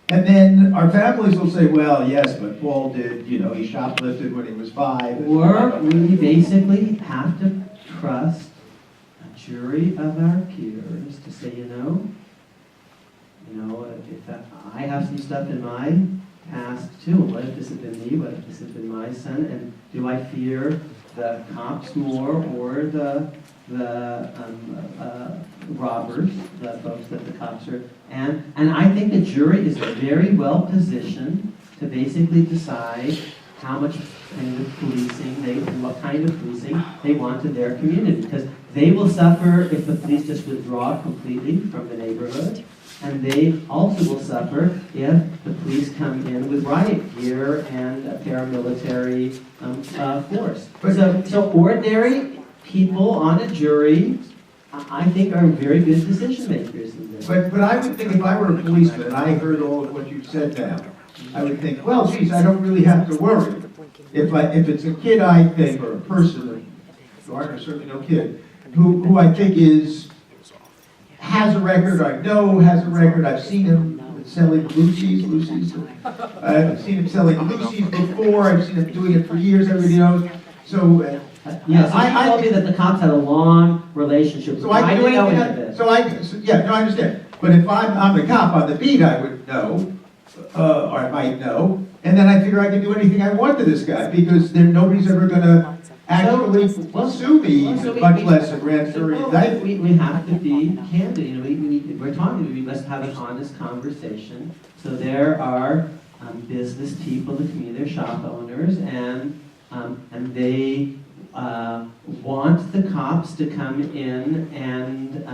and then our families will say, well, yes, but Paul did, he shoplifted when he was 5. Or we basically have to trust a jury of our peers to say, if I have some stuff in my past too, what if this had been me, what if this had been my son, and do I fear the cops more or the robbers, the folks that the cops are, and I think the jury is very well positioned to basically decide how much kind of what kind of policing they want in their community, because they will suffer if the police just withdraw completely from the neighborhood, and they also will suffer if the police come in with riot gear and a paramilitary force. So ordinary people on a jury, I think, are very good decision makers in this. But I would think if I were a policeman and I heard all of what you said now, I would think, well, geez, I don't really have to worry. If it's a kid I think, or a person, or certainly no kid, who I think has a record, I know has a record, I've seen him selling Lucy's. I've seen him selling Lucy's before, I've seen him doing it for years, everybody knows. So, Yes, I told me that the cops had a long relationship. So I can do didn't know anything. any of this. I understand. But if I'm the cop on the beat, I would know, or I might know, and then I figure I can do anything I want to this guy because nobody's ever going to actually sue me, much less a grand jury indictment. We have to be candid. We must have an honest conversation. So there are business people, the community, they're shop owners, and and they want the cops to come in and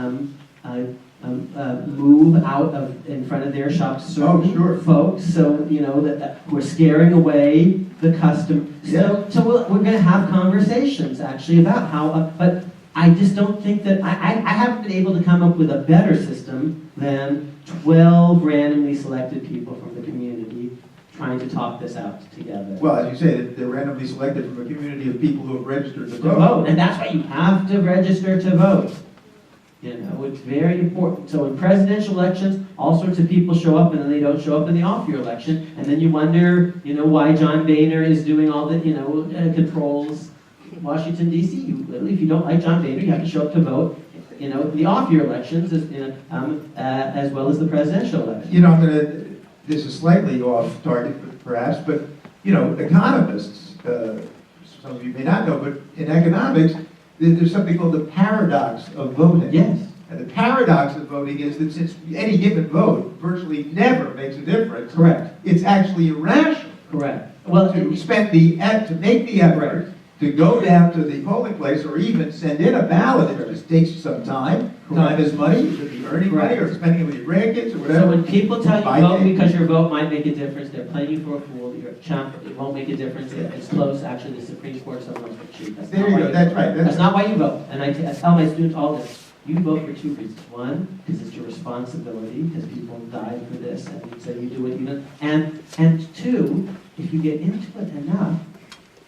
move out of in front of their shops certain folks, so you know that we're scaring away the customer. So we're going to have conversations actually about how, but I just don't think that I haven't been able to come up with a better system than 12 randomly selected people from the community trying to talk this out together. Well, as you say, they're randomly selected from a community of people who have registered to To vote. vote, and that's why you have to register to vote. You know, it's very important. So in presidential elections, all sorts of people show up and then they don't show up in the off-year election, and then you wonder, you know, why John Boehner is doing all the, you know, controls Washington D.C. Literally, if you don't like John Boehner, you have to show up to vote. You know, the off-year elections, as well as the presidential election. You know, this is slightly off target, perhaps, but you know, economists, some of you may not know, but in economics, there's something called the paradox of voting. Yes. And the paradox of voting is that since any given vote virtually never makes a difference, Correct. It's actually irrational. Correct. Well, To make the effort to go down to the polling place or even send in a ballot, it just takes some time. Correct. Time is money. You could be earning money or spending it with your grandkids or whatever. so when people tell you Buy vote things. because your vote might make a difference, they're playing you for a fool. You're a chump. It won't make a difference. It's close. Actually, the Supreme Court someone else to cheat. That's There not you why go. That's right. That's not why you vote. And I tell my students all this. You vote for two reasons. One, because it's your responsibility, because people died for this, and so you do it even. And two, if you get into it enough,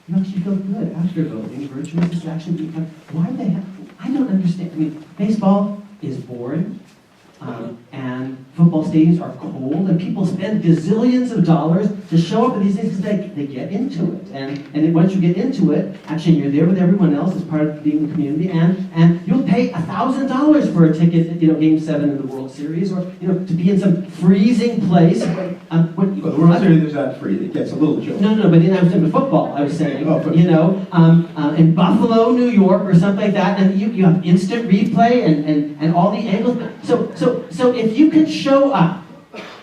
you actually feel good after voting. Virtuous is actually become. Why they have? I don't understand. I mean, baseball is boring, and football stadiums are cold, and people spend gazillions of dollars to show up at these things because they get into it. And then once you get into it, actually you're there with everyone else as part of being in the community, and you'll pay $1,000 for a ticket, you know, Game 7 of the World Series, or you know, to be in some freezing place. Well, the World Series is not free. It gets a little joke. No, but I was in football, I was saying, Oh, you know, in Buffalo, New York, or something like that, and you have instant replay and all the angles. So if you can show up,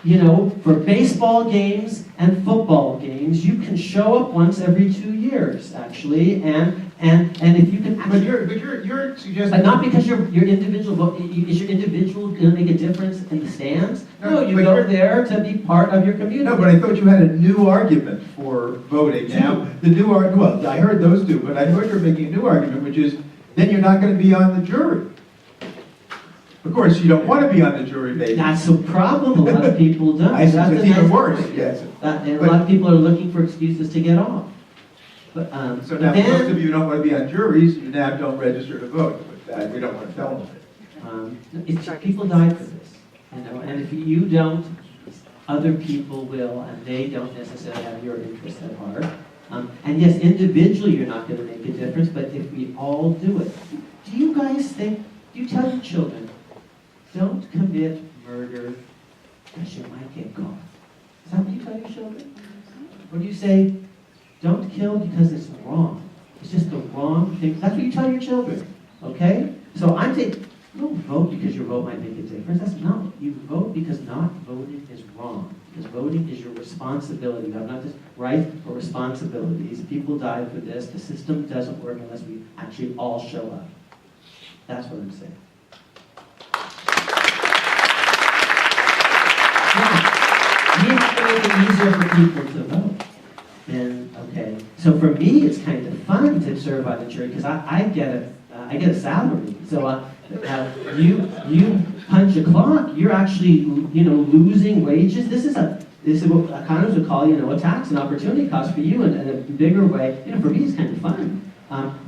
you know, for baseball games and football games, you can show up once every 2 years, actually, and if you can. But you're suggesting. But not because your individual vote is your individual going to make a difference in the stands. No, you but go you're- there to be part of your community. No, but I thought you had a new argument for voting. Now, the new argument, well, I heard those two, but I thought you were making a new argument, which is then you're not going to be on the jury. Of course, you don't want to be on the jury, maybe. That's a problem. A lot of people don't. I see, That's it's the even nice worse, thing. yes. And a lot of people are looking for excuses to get off. But, So but now, then, most of you don't want to be on juries, you now don't register to vote. But we don't want to tell them. people die for this, you know. And if you don't, other people will, and they don't necessarily have your interests at heart. And yes, individually you're not going to make a difference, but if we all do it, do you guys think? Do you tell your children, don't commit murder because you might get caught? Is that what you tell your children? Or do you say, don't kill because it's wrong? It's just the wrong thing. That's what you tell your children, okay? So I'm saying, don't vote because your vote might make a difference. That's not what you vote, because not voting is wrong. Because voting is your responsibility. You have not just rights but responsibilities. People die for this. The system doesn't work unless we actually all show up. That's what I'm saying. We have to make it easier for people to vote. And okay, so for me, it's kind of fun to serve on the jury because I get a salary. So you punch a clock, you're actually losing wages. This is what economists would call a tax and opportunity cost for you, in a bigger way. For me, it's kind of fun.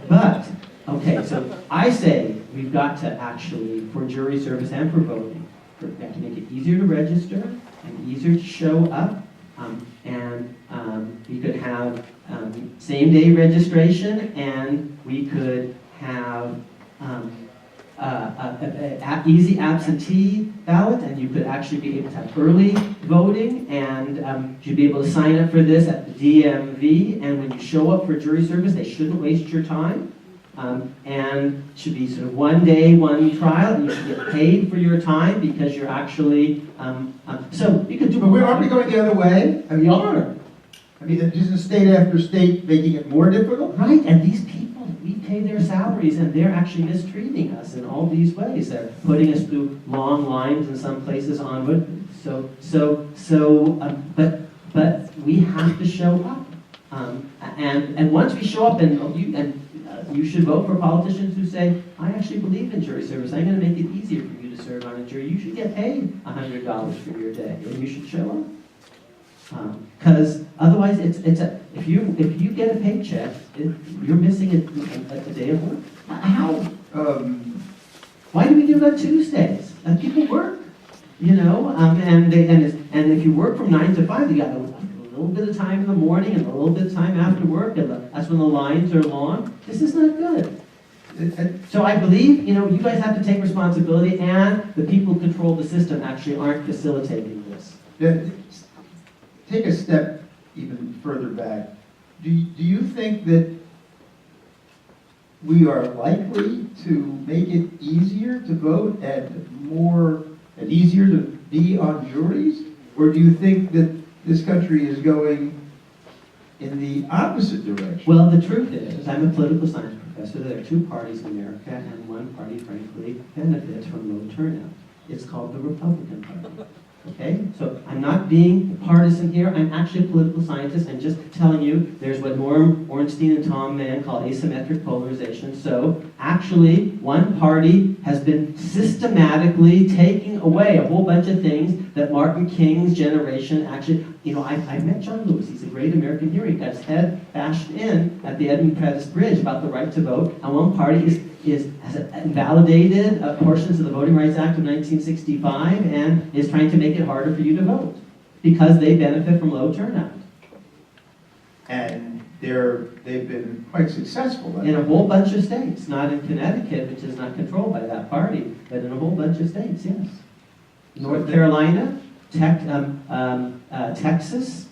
But okay, so I say we've got to actually, for jury service and for voting, we have to make it easier to register and easier to show up. We could have same-day registration, and we could have easy absentee ballot, and you could actually be able to have early voting, and you'd be able to sign up for this at the DMV, and when you show up for jury service, they shouldn't waste your time. And it should be sort of one day, one trial, and you should get paid for your time because you're actually, so you could do. But aren't we going the other way? We are. I mean, isn't state after state making it more difficult? Right, and these people, we pay their salaries, and they're actually mistreating us in all these ways. They're putting us through long lines in some places onward. But we have to show up. And once we show up, you should vote for politicians who say, I actually believe in jury service. I'm going to make it easier for you to serve on a jury. You should get paid $100 for your day, and you should show up. Because otherwise, if you get a paycheck, you're missing a day of work. How? Why do we do it on Tuesdays? People work, and if you work from 9 to 5, you got a little bit of time in the morning and a little bit of time after work, and that's when the lines are long. This is not good. So I believe, you guys have to take responsibility, and the people who control the system actually aren't facilitating this. Take a step even further back. Do you think that we are likely to make it easier to vote and easier to be on juries? Or do you think that this country is going in the opposite direction? Well, the truth is, I'm a political science professor. There are two parties in America, and one party, frankly, benefits from low turnout. It's called the Republican Party. Okay? So I'm not being partisan here. I'm actually a political scientist. I'm just telling you there's what Norm Ornstein and Tom Mann call asymmetric polarization. So actually, one party has been systematically taking away a whole bunch of things that Martin King's generation actually, I met John Lewis. He's a great American hero. He got his head bashed in at the Edmund Pettus Bridge about the right to vote. And one party has invalidated portions of the Voting Rights Act of 1965 and is trying to make it harder for you to vote because they benefit from low turnout. And they've been quite successful. In a whole bunch of states, not in Connecticut, which is not controlled by that party, but in a whole bunch of states, yes. North Carolina, Texas,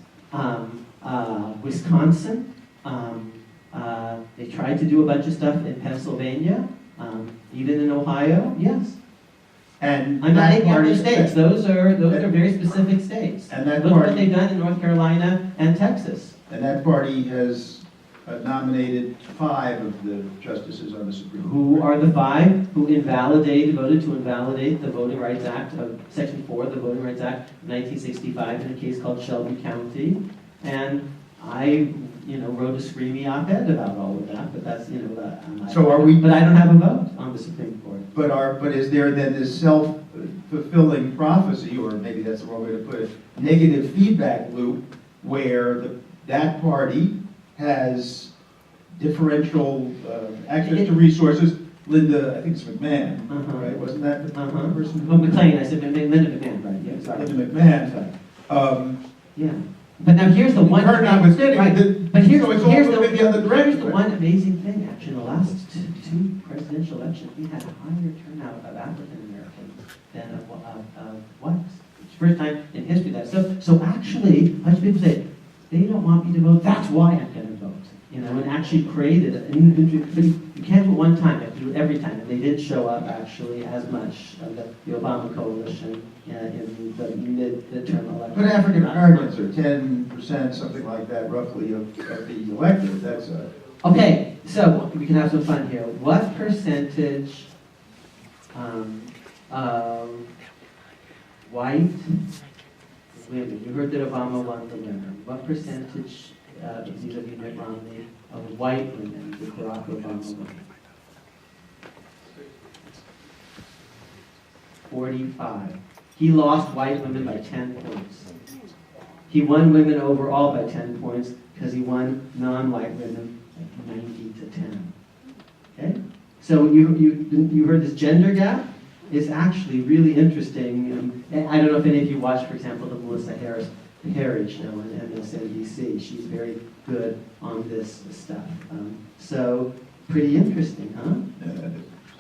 Wisconsin. They tried to do a bunch of stuff in Pennsylvania, even in Ohio, yes. And I'm not making up the states. Those are very specific states. And that Look party, what they've done in North Carolina and Texas. And that party has nominated 5 of the justices on the Supreme Court. Who are the 5 who voted to invalidate the Voting Rights Act of Section 4 of the Voting Rights Act of 1965 in a case called Shelby County? And I, wrote a screamy op-ed about all of that, but that's, So are we? But I don't have a vote on the Supreme Court. But is there then this self-fulfilling prophecy, or maybe that's the wrong way to put it, negative feedback loop, where that party has differential access to resources? Linda, I think it's McMahon, right? Wasn't that the person? Oh, McLean, I said Linda McMahon, right? Yeah, sorry. Linda McMahon. Yeah. But now here's the one. Her notwithstanding, right. But here's the other direction. Here's the one amazing thing. Actually, in the last two presidential elections, we had a higher turnout of African Americans than of whites. It's the first time in history that. So actually, a bunch of people say they don't want me to vote. That's why I'm going to vote. And actually created it. But you can't do it one time. You have to do it every time. And they did show up actually as much of the Obama coalition in the midterm election. But African Americans are 10%, something like that, roughly, of the electorate. That's Okay, so we can have some fun here. What percentage of white women? You heard that Obama won the winner. What percentage? Vis-a-vis Mitt Romney, of white women did Barack Obama win? 45. He lost white women by 10 points. He won women overall by 10 points because he won non-white women like 90 to 10. Okay? So you heard this gender gap? It's actually really interesting. I don't know if any of you watched, for example, the Melissa Harry show on MSNBC. She's very good on this stuff. So pretty interesting,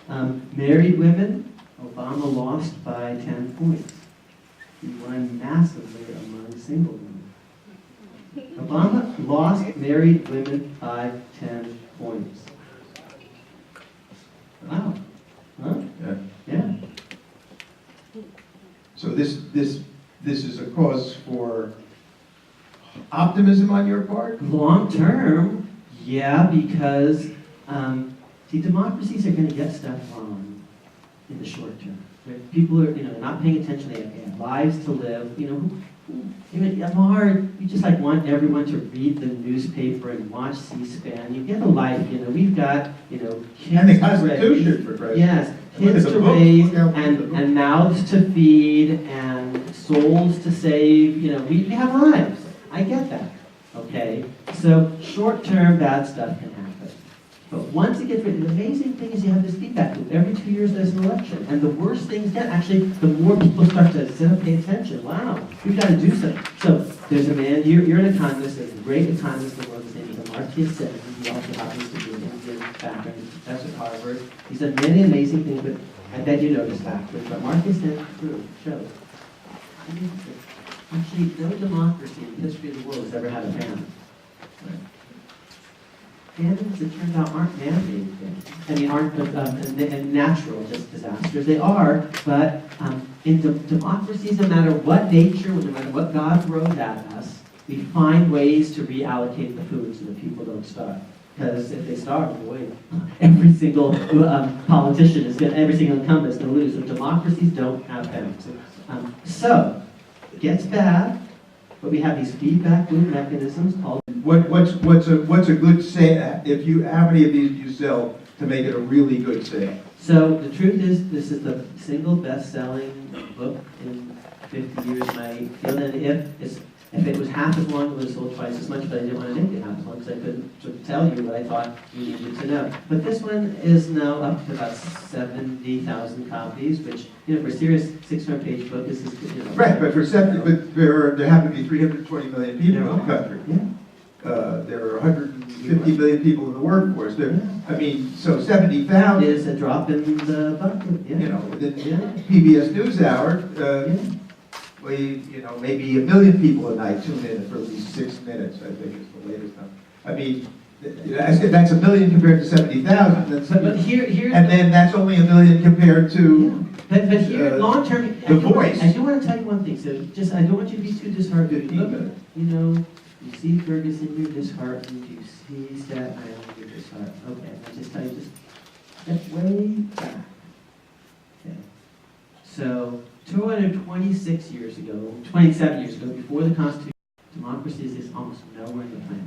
huh? Married women, Obama lost by 10 points. He won massively among single women. Obama lost married women by 10 points. Wow. Huh? Yeah. So this is a cause for optimism on your part? Long term, yeah, because see, democracies are going to get stuff wrong in the short term. People are, they're not paying attention. They have lives to live. Amar, you just like want everyone to read the newspaper and watch C-SPAN. You get a life. We've got, kids And the to raise. Constitution, for Christ's sake. Yes, Look at kids the to book. raise Look how- and mouths to feed and souls to save. We have lives. I get that. Okay, so short-term bad stuff can happen. But once it gets rid, the amazing thing is you have this feedback loop. Every 2 years there's an election. And the worse things get, actually, the more people start to sit up, pay attention. Wow, we've got to do something. So there's a man, you're an economist, there's a great economist in the world, his name is Amar. He also happens to be an Indian background, he's a professor at Harvard. He's done many amazing things, but I bet you noticed that. But Marcus then shows. Actually, no democracy in the history of the world has ever had a famine. Famines, it turns out, aren't man-made things. Aren't natural, just disasters. They are, but in democracies, no matter what nature, no matter what God throws at us, we find ways to reallocate the food so that people don't starve. Because if they starve, boy, every single politician is going, every single incumbent is going to lose. So democracies don't have famines. So it gets bad, but we have these feedback loop mechanisms called. What's a good sale? How many of these do you sell to make it a really good sale? So the truth is, this is the single best-selling book in 50 years in my field, and if it was half as long, it would have sold twice as much, but I didn't want to make it half as long because I couldn't sort of tell you what I thought you needed to know. But this one is now up to about 70,000 copies, which, for a serious 600-page book, this is, Right, but there happen to be 320 million people in the country. Yeah. There are 150 million people in the workforce. So 70,000 Is a drop in the bucket, yeah. Within PBS NewsHour, maybe 1 million people a night tune in for at least 6 minutes, I think is the latest number. I said that's 1 million compared to 70,000. But here's and then that's only 1 million compared to. Yeah. But here, long term, The Voice. I do want to tell you one thing. So I don't want you to be too disheartened. Look, you see Ferguson, you're disheartened. You see Staten Island, you're disheartened. Okay, I'll just tell you, just step way back. Okay. So 226 years ago, 27 years ago, before the Constitution, democracy is almost nowhere in the planet.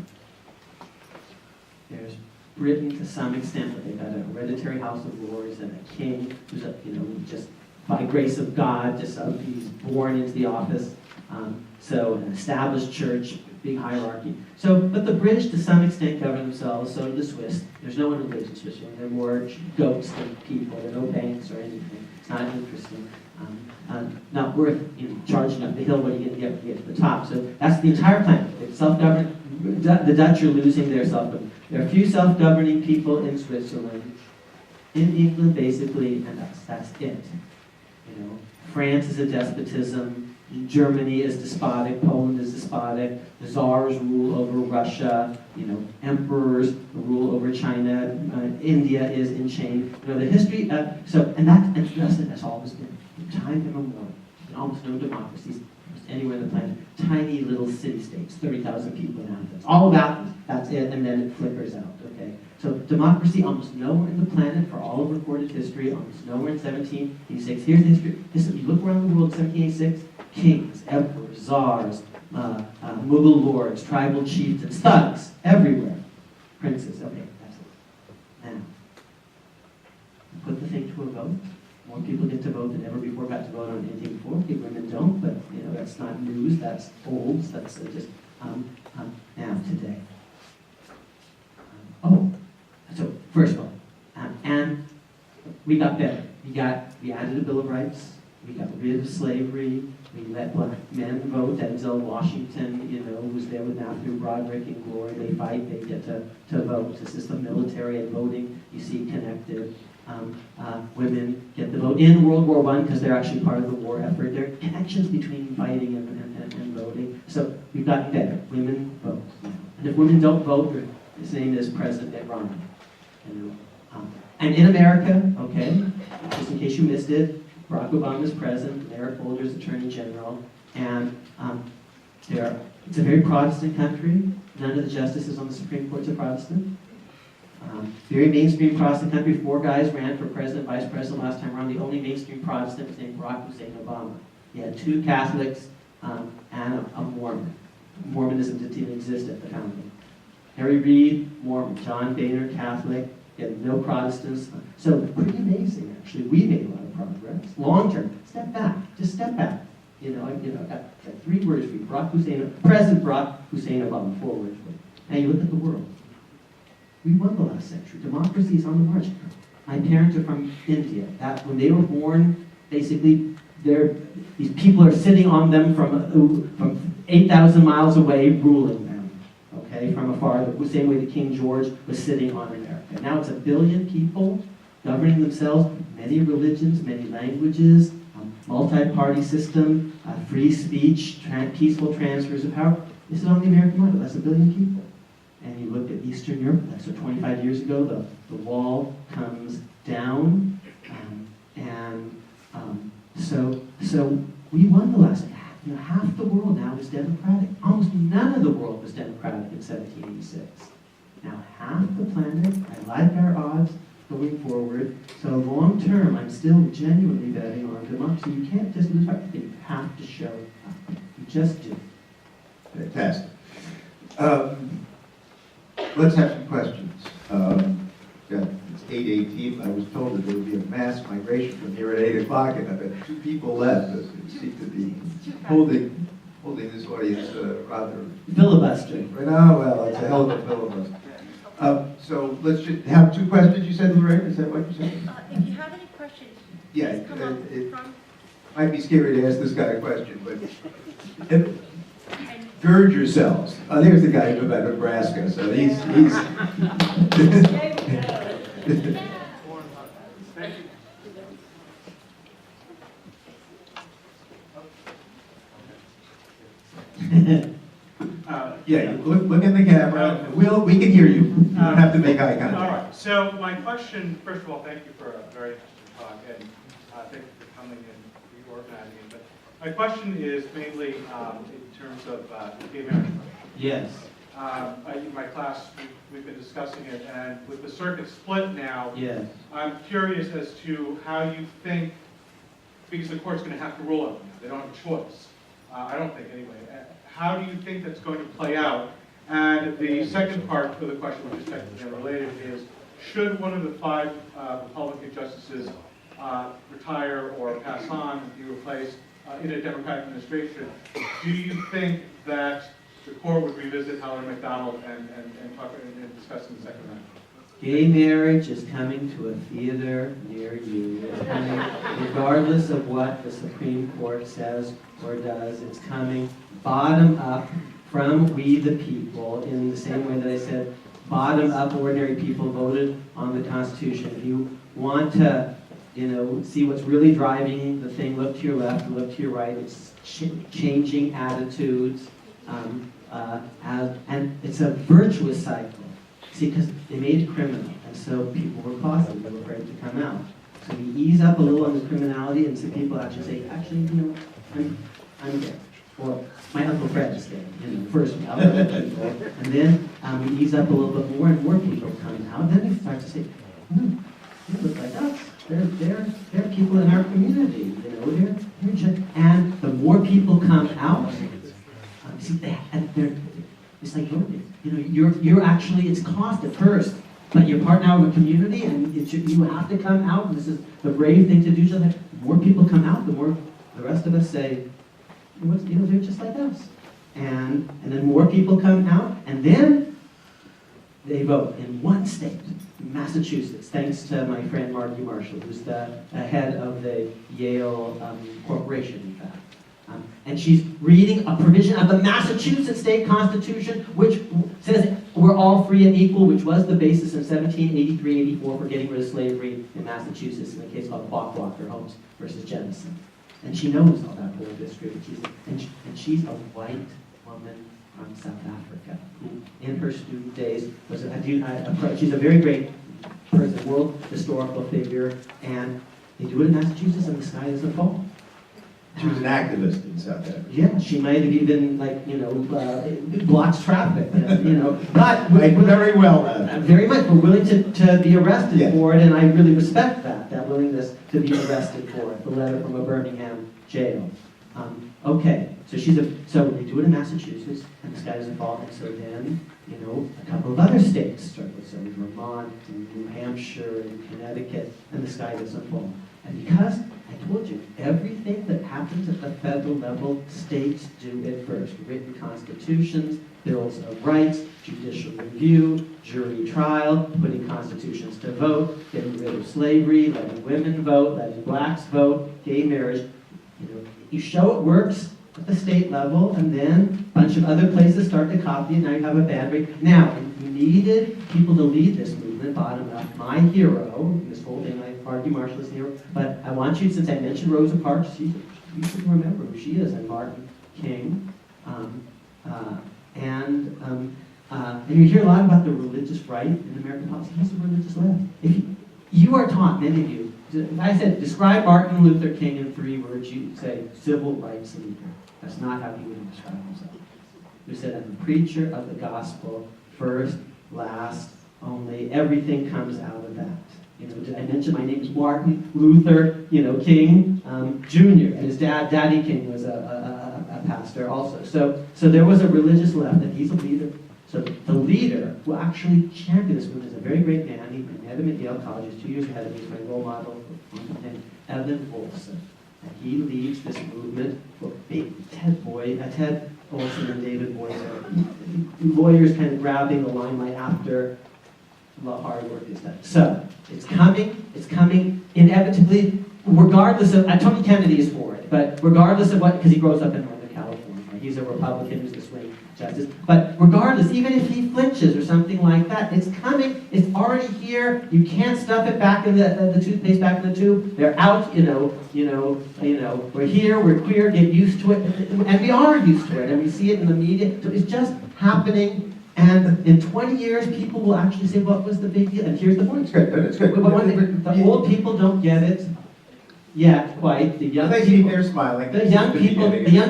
There's Britain to some extent, but they've got a hereditary house of lords and a king who's, just by grace of God, he's born into the office. So an established church, big hierarchy. But the British to some extent govern themselves, so do the Swiss. There's no one who lives in Switzerland. They're more goats than people. There are no banks or anything. It's not interesting. Not worth charging up the hill when you get when you get to the top. So that's the entire planet. It's self-governed. The Dutch are losing their self-government. There are a few self-governing people in Switzerland, in England basically, and that's it. France is a despotism. Germany is despotic. Poland is despotic. The czars rule over Russia. Emperors rule over China. India is in chain. The history. That's always been from time immemorial. There's been almost no democracies anywhere on the planet. Tiny little city-states, 30,000 people in Athens. All about that's it, and then it flickers out. Okay. So democracy almost nowhere in the planet for all of recorded history. Almost nowhere in 1786. Here's the history. You look around the world. 1786. Kings, emperors, czars, Mughal lords, tribal chieftains, thugs, everywhere. Princes, okay, that's it. Now, put the thing to a vote. More people get to vote than ever before got to vote on anything before. Women don't, but that's not news, that's old, that's just now, today. So first of all, and we got better. We added a Bill of Rights, we got rid of slavery, we let black men vote. Denzel Washington, was there with Matthew Broderick and Glory. They fight, they get to vote. This is the military and voting, you see, connected. Women get the vote in World War I because they're actually part of the war effort. There are connections between fighting and voting. So we've gotten better. Women vote now. And if women don't vote, his name is President Mitt Romney. And in America, okay, just in case you missed it, Barack Obama is president, Eric Holder is Attorney General, and there are It's a very Protestant country. None of the justices on the Supreme Court are Protestant. Very mainstream Protestant country. 4 guys ran for president, vice president last time around. The only mainstream Protestant was named Barack Hussein Obama. You had 2 Catholics and a Mormon. Mormonism didn't even exist at the founding. Harry Reid, Mormon. John Boehner, Catholic. You had no Protestants. So pretty amazing, actually. We made a lot of progress. Long term. Step back. Just step back. I've got 3 words for you. President Barack Hussein Obama. 4 words for you. Now you look at the world. We won the last century. Democracy is on the march. My parents are from India. That when they were born, basically, these people are sitting on them from 8,000 miles away, ruling them. Okay, from afar, the same way that King George was sitting on America. Now it's 1 billion people governing themselves, many religions, many languages, multi-party system, free speech, peaceful transfers of power. This is on the American model. That's 1 billion people. And you look at Eastern Europe, so 25 years ago, the wall comes down, so we won the last. Half the world now is democratic. Almost none of the world was democratic in 1786. Now half the planet, I like our odds going forward. So long term, I'm still genuinely betting on democracy. You can't just lose heart. You have to show up. You just do. Fantastic. Let's have some questions. It's 8:18. I was told that there would be a mass migration from here at 8 o'clock, and I've had 2 people left that seem to be holding this audience rather... Filibustering. Well, it's a hell of a filibuster. So let's just have 2 questions, you said, Lorraine? Is that what you said? If you have any questions, Yeah, please come up it from... might be scary to ask this guy a question, but... Gird yourselves. Oh, there's the guy from Nebraska, so he's... Yeah, look in the camera. We can hear you. You don't have to make eye contact. All right. So my question, first of all, thank you for a very interesting talk, and thank you for coming and reorganizing it. But my question is mainly in terms of gay marriage. Yes. In my class, we've been discussing it, and with the circuit split now, Yes. I'm curious as to how you think, because the court's going to have to rule on it now. They don't have a choice. I don't think, anyway. How do you think that's going to play out? And the second part of the question, which is technically unrelated, is should one of the 5 Republican justices retire or pass on and be replaced in a Democratic administration, do you think that the court would revisit Howard McDonald and talk and discuss in the second round? Gay marriage is coming to a theater near you. It's coming, regardless of what the Supreme Court says or does, it's coming bottom up from we the people, in the same way that I said bottom up ordinary people voted on the Constitution. If you want to see what's really driving the thing, look to your left, look to your right. It's changing attitudes, and it's a virtuous cycle. See, because they made it criminal, and so people were cautious, they were afraid to come out. So we ease up a little on the criminality, and so people actually say, I'm gay. Or my Uncle Fred is gay, first we outlaw people. And then we ease up a little bit more, and more people come out. And then we start to say, they look like us. They're people in our community, and the more people come out, it's like voting. You're actually, it's cost at first, but you're part now of a community, and you have to come out, and this is the brave thing to do. So the more people come out, the more the rest of us say, they're just like us. And then more people come out, and then they vote in one state, Massachusetts, thanks to my friend Margie Marshall, who's the head of the Yale Corporation, in fact. And she's reading a provision of the Massachusetts state constitution, which says we're all free and equal, which was the basis in 1783-84 for getting rid of slavery in Massachusetts in a case called Clockwalker Holmes versus Jennison. And she knows all that whole history. And she's a white woman from South Africa who, in her student days, was she's a very great person, world historical figure, and they do it in Massachusetts, and the sky doesn't fall. She was an activist in South Africa. Yeah, she might have even, like, blocks traffic, but. Very well. Very much, we're willing to be arrested Yeah. for it, and I really respect that willingness to be arrested for it, the letter from a Birmingham jail. Okay, so so we do it in Massachusetts, and this guy doesn't fall, and so then, a couple of other states start with, so Vermont, and New Hampshire, and Connecticut, and this guy doesn't fall. And because, I told you, everything that happens at the federal level, states do it first. Written constitutions, bills of rights, judicial review, jury trial, putting constitutions to vote, getting rid of slavery, letting women vote, letting blacks vote, gay marriage. You show it works at the state level, and then a bunch of other places start to copy, and now you have a bad rate. Now, you needed people to lead this movement, bottom up. My hero, this whole thing, I argue Marshall is a hero, but I want you, since I mentioned Rosa Parks, you should remember who she is, and Martin King, and you hear a lot about the religious right in American politics. He's a religious left. If you are taught, many of you, if I said, describe Martin Luther King in 3 words, you'd say, civil rights leader. That's not how he would describe himself. He said, I'm a preacher of the gospel, first, last, only, everything comes out of that. I mentioned my name is Martin Luther, King Jr., and his dad, Daddy King, was a pastor also. So there was a religious left, and he's a leader. So the leader who actually championed this movement is a very great man. I met him at Yale College. He's 2 years ahead of me. He's my role model. Named Evan Olson. And he leads this movement. Ted Olson and David Boyd are lawyers kind of grabbing the limelight after the hard work is done. So it's coming inevitably, regardless of, Tony Kennedy is for it, but regardless of what, because he grows up in Northern California, right? He's a Republican who's the swing justice, but regardless, even if he flinches or something like that, it's coming, it's already here, you can't stuff it back in the toothpaste back in the tube, they're out, we're here, we're queer, get used to it, and we are used to it, and we see it in the media, so it's just happening. And in 20 years, people will actually say, what was the big deal? And here's the point. It's good, it's good. The old people don't get it yet, quite. The young people, they're smiling. the young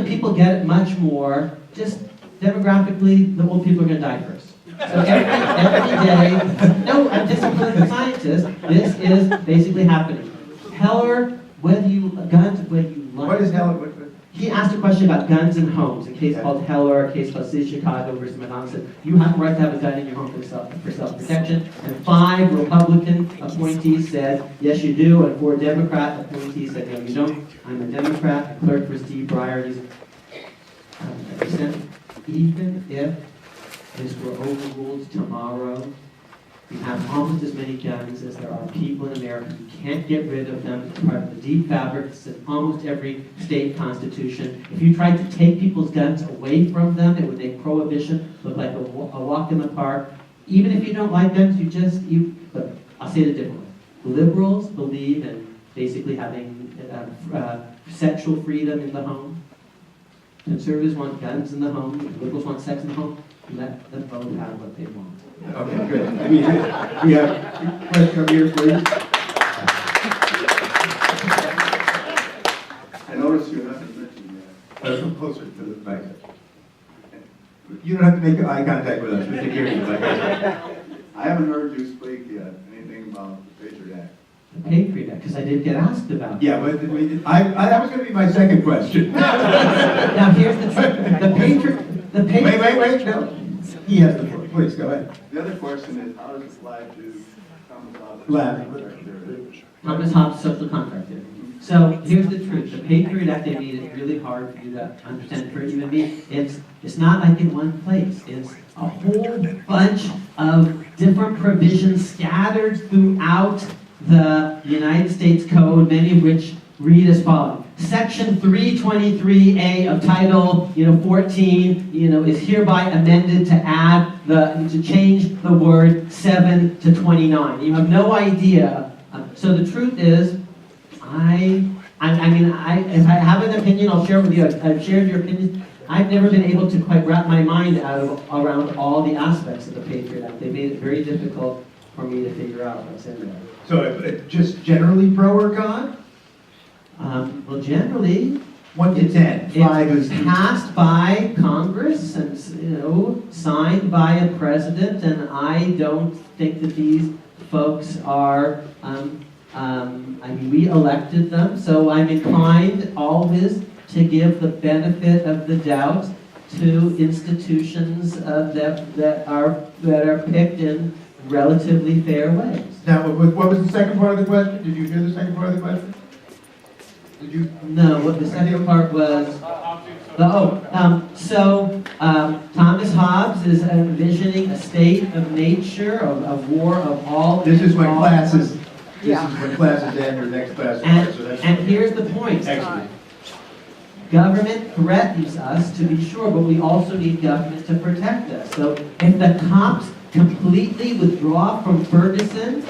people get it much more. Just demographically, the old people are going to die first. So every day, no, I'm just a political scientist. This is basically happening. Heller, whether you like. What is Heller? He asked a question about guns in homes, a case called Heller, a case called City of Chicago versus Madonna said, you have the right to have a gun in your home for self-protection. And 5 Republican appointees said, yes, you do. And 4 Democrat appointees said, no, you don't. I'm a Democrat. I clerked for Steve Breyer. Even if this were overruled tomorrow, we have almost as many guns as there are people in America. You can't get rid of them. It's part of the deep fabric. It's in almost every state constitution. If you tried to take people's guns away from them, it would make prohibition look like a walk in the park. Even if you don't like guns, but I'll say it a different way. Liberals believe in basically having sexual freedom in the home. Conservatives want guns in the home. Liberals want sex in the home. Let them both have what they want. Okay, good. We have a question over here, please. I noticed you haven't mentioned yet. Come closer to the mic. You don't have to make eye contact with us. We can hear you. I haven't heard you speak yet, anything about the Patriot Act. The Patriot Act, because I did get asked about it. Yeah, but that was going to be my second question. Now here's the truth. The Patriot. Wait. No. He has the floor. Please, go ahead. The other question is, how does it apply to Thomas Hobbes? Thomas Hobbes' social contract theory. So here's the truth. The Patriot Act, they made it really hard for you to understand, for even me. It's not like in one place. It's a whole bunch of different provisions scattered throughout the United States Code, many of which read as follows. Section 323A of Title 14 is hereby amended to change the word 7 to 29. You have no idea. So the truth is, if I have an opinion, I'll share it with you. I've shared your opinion. I've never been able to quite wrap my mind around all the aspects of the Patriot Act. They made it very difficult for me to figure out what's in there. So just generally pro or con? Well, generally, 1 to 10. 5 is. It's passed by Congress and, signed by a president, and I don't think that these folks are, we elected them, so I'm inclined always to give the benefit of the doubt to institutions that are picked in relatively fair ways. Now, what was the second part of the question? Did you hear the second part of the question? Did you? No, what the second part was, Thomas Hobbes is envisioning a state of nature, of war, of all. This is when all- classes, end or next class starts, so that's. And here's the point. Excellent. Government threatens us, to be sure, but we also need government to protect us. So if the cops completely withdraw from Ferguson,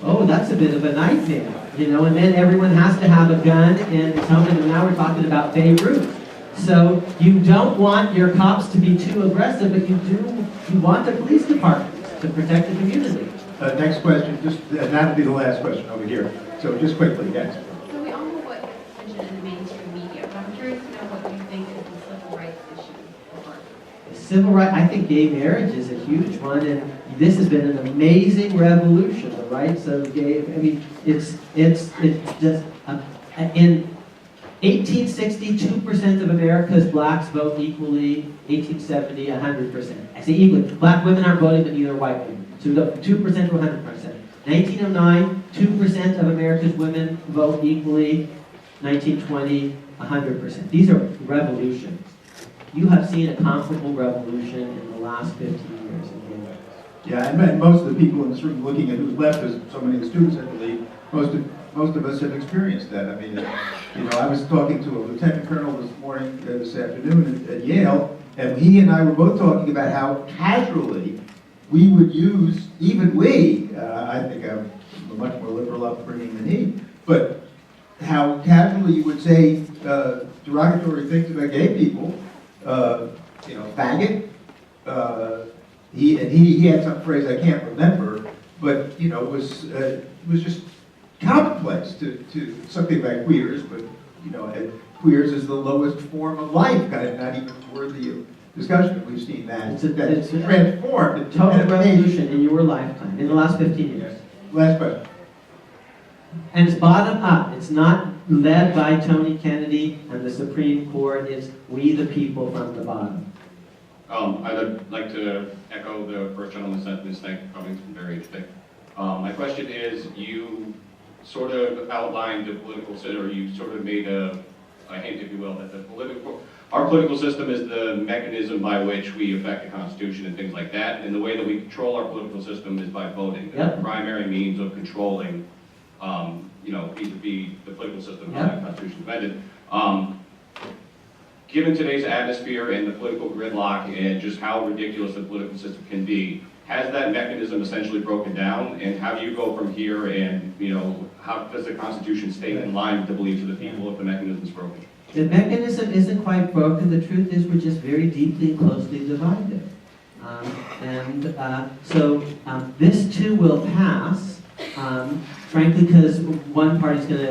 that's a bit of a nightmare, and then everyone has to have a gun and it's home, and now we're talking about Beirut. So you don't want your cops to be too aggressive, but you want the police department to protect the community. Next question, that'll be the last question over here. So just quickly, yes. So we all know what attention in the mainstream media, but I'm curious to know what you think is the civil rights issue of our Civil rights, I think gay marriage is a huge one, and this has been an amazing revolution, the rights of gay, it's just, in 1860, 2% of America's blacks vote equally, 1870, 100%. I say equally, black women aren't voting, but neither are white women. So we go from 2% to 100%. 1909, 2% of America's women vote equally, 1920, 100%. These are revolutions. You have seen a comparable revolution in the last 15 years in gay rights. Yeah, and most of the people in this room, looking at who's left, as so many of the students, I believe, most of us have experienced that. I was talking to a lieutenant colonel this afternoon at Yale, and he and I were both talking about how casually we would use, I think I'm a much more liberal upbringing than he, but how casually you would say derogatory things about gay people, faggot. He had some phrase I can't remember, but it was just commonplace to something about queers, but queers is the lowest form of life, kind of not even worthy of discussion. We've seen that. It's transformed. Total revolution in your lifetime, in the last 15 years. Last question. And it's bottom up. It's not led by Tony Kennedy and the Supreme Court. It's we the people from the bottom. I'd like to echo the first gentleman's sentiments. Thank you for coming. It's been very interesting. My question is, you sort of outlined the political system, or you sort of made a hint, if you will, that our political system is the mechanism by which we affect the Constitution and things like that. And the way that we control our political system is by voting. Yep. The primary means of controlling, vis-a-vis the political system, how the Constitution is amended. Given today's atmosphere and the political gridlock and just how ridiculous the political system can be, has that mechanism essentially broken down? And how do you go from here, and how does the Constitution stay in line with the beliefs of the people if the mechanism is broken? The mechanism isn't quite broken. The truth is we're just very deeply and closely divided. So this too will pass, frankly, because one party's going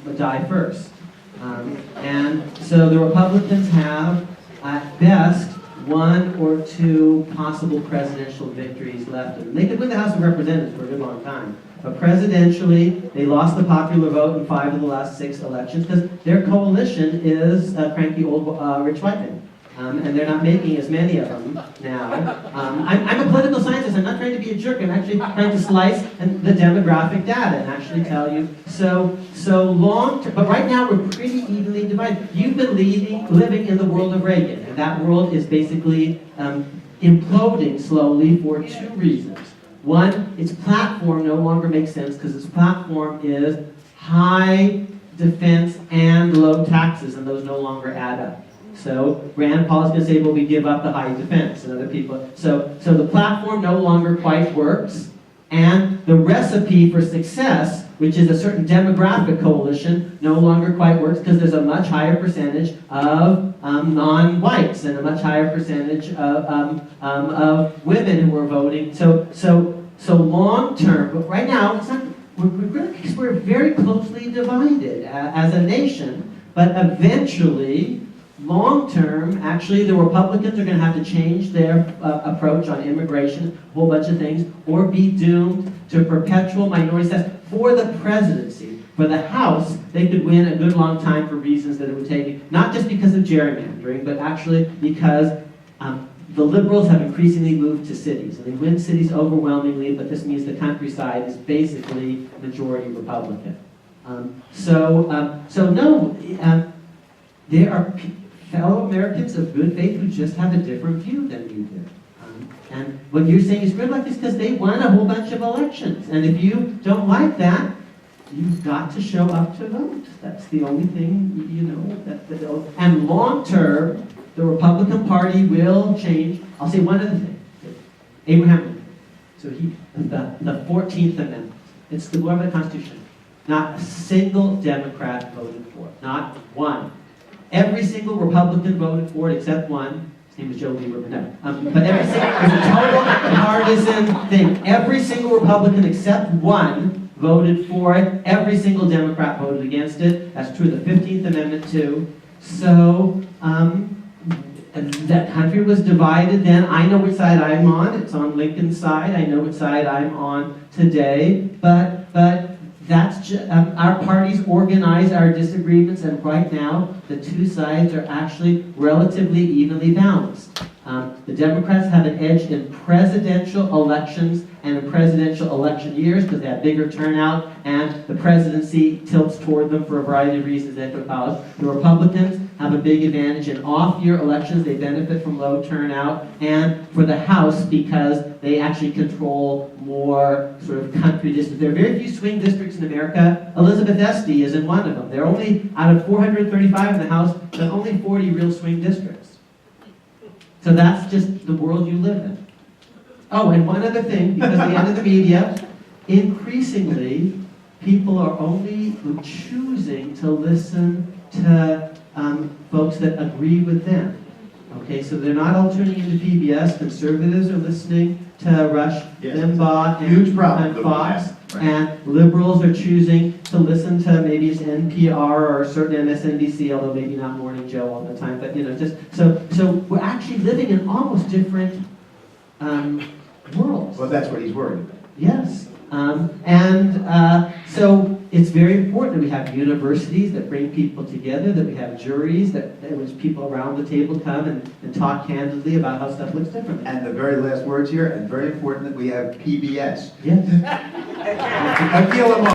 to die first. And so the Republicans have, at best, 1 or 2 possible presidential victories left. And they could win the House of Representatives for a good long time. But presidentially, they lost the popular vote in 5 of the last 6 elections because their coalition is cranky old rich white men. And they're not making as many of them now. I'm a political scientist. I'm not trying to be a jerk. I'm actually trying to slice the demographic data and actually tell you. So long term, but right now we're pretty evenly divided. You've been living in the world of Reagan, and that world is basically imploding slowly for 2 reasons. One, its platform no longer makes sense because its platform is high defense and low taxes, and those no longer add up. So Rand Paul is going to say, well, we give up the high defense, and other people. So the platform no longer quite works, and the recipe for success, which is a certain demographic coalition, no longer quite works because there's a much higher percentage of non-whites and a much higher percentage of women who are voting. So long term, but right now it's not. We're very closely divided as a nation. But eventually, long-term, actually, the Republicans are going to have to change their approach on immigration, a whole bunch of things, or be doomed to perpetual minority status for the presidency. For the House, they could win a good long time for reasons that it would take, not just because of gerrymandering, but actually because the liberals have increasingly moved to cities. And they win cities overwhelmingly, but this means the countryside is basically majority Republican. There are fellow Americans of good faith who just have a different view than you do. And what you're saying is gridlock is because they won a whole bunch of elections. And if you don't like that, you've got to show up to vote. That's the only thing, you know. And long term, the Republican Party will change. I'll say one other thing. Abraham Lincoln. So the 14th Amendment. It's the law of the Constitution. Not a single Democrat voted for it. Not one. Every single Republican voted for it except one. His name was Joe Lieberman. No. But every single, it was a total partisan thing. Every single Republican except one voted for it. Every single Democrat voted against it. That's true of the 15th Amendment too. So that country was divided then. I know which side I'm on. It's on Lincoln's side. I know which side I'm on today. But that's just, our parties organize our disagreements, and right now the two sides are actually relatively evenly balanced. The Democrats have an edge in presidential elections and in presidential election years because they have bigger turnout, and the presidency tilts toward them for a variety of reasons that could follow. The Republicans have a big advantage in off-year elections. They benefit from low turnout, and for the House because they actually control more sort of country districts. There are very few swing districts in America. Elizabeth Esty is in one of them. There are only, out of 435 in the House, there are only 40 real swing districts. So that's just the world you live in. Oh, and one other thing, because the end of the media, increasingly, people are only choosing to listen to folks that agree with them. Okay, so they're not all tuning into PBS. Conservatives are listening to Rush Limbaugh Huge problem. and Fox. Right. And liberals are choosing to listen to maybe it's NPR or certain MSNBC, although maybe not Morning Joe all the time. But you know, just so we're actually living in almost different worlds. Well, that's what he's worried about. Yes. So it's very important that we have universities that bring people together, that we have juries, that in which people around the table come and talk candidly about how stuff looks differently. And the very last words here, and very important that we have PBS. Yes. Akhil, Amar.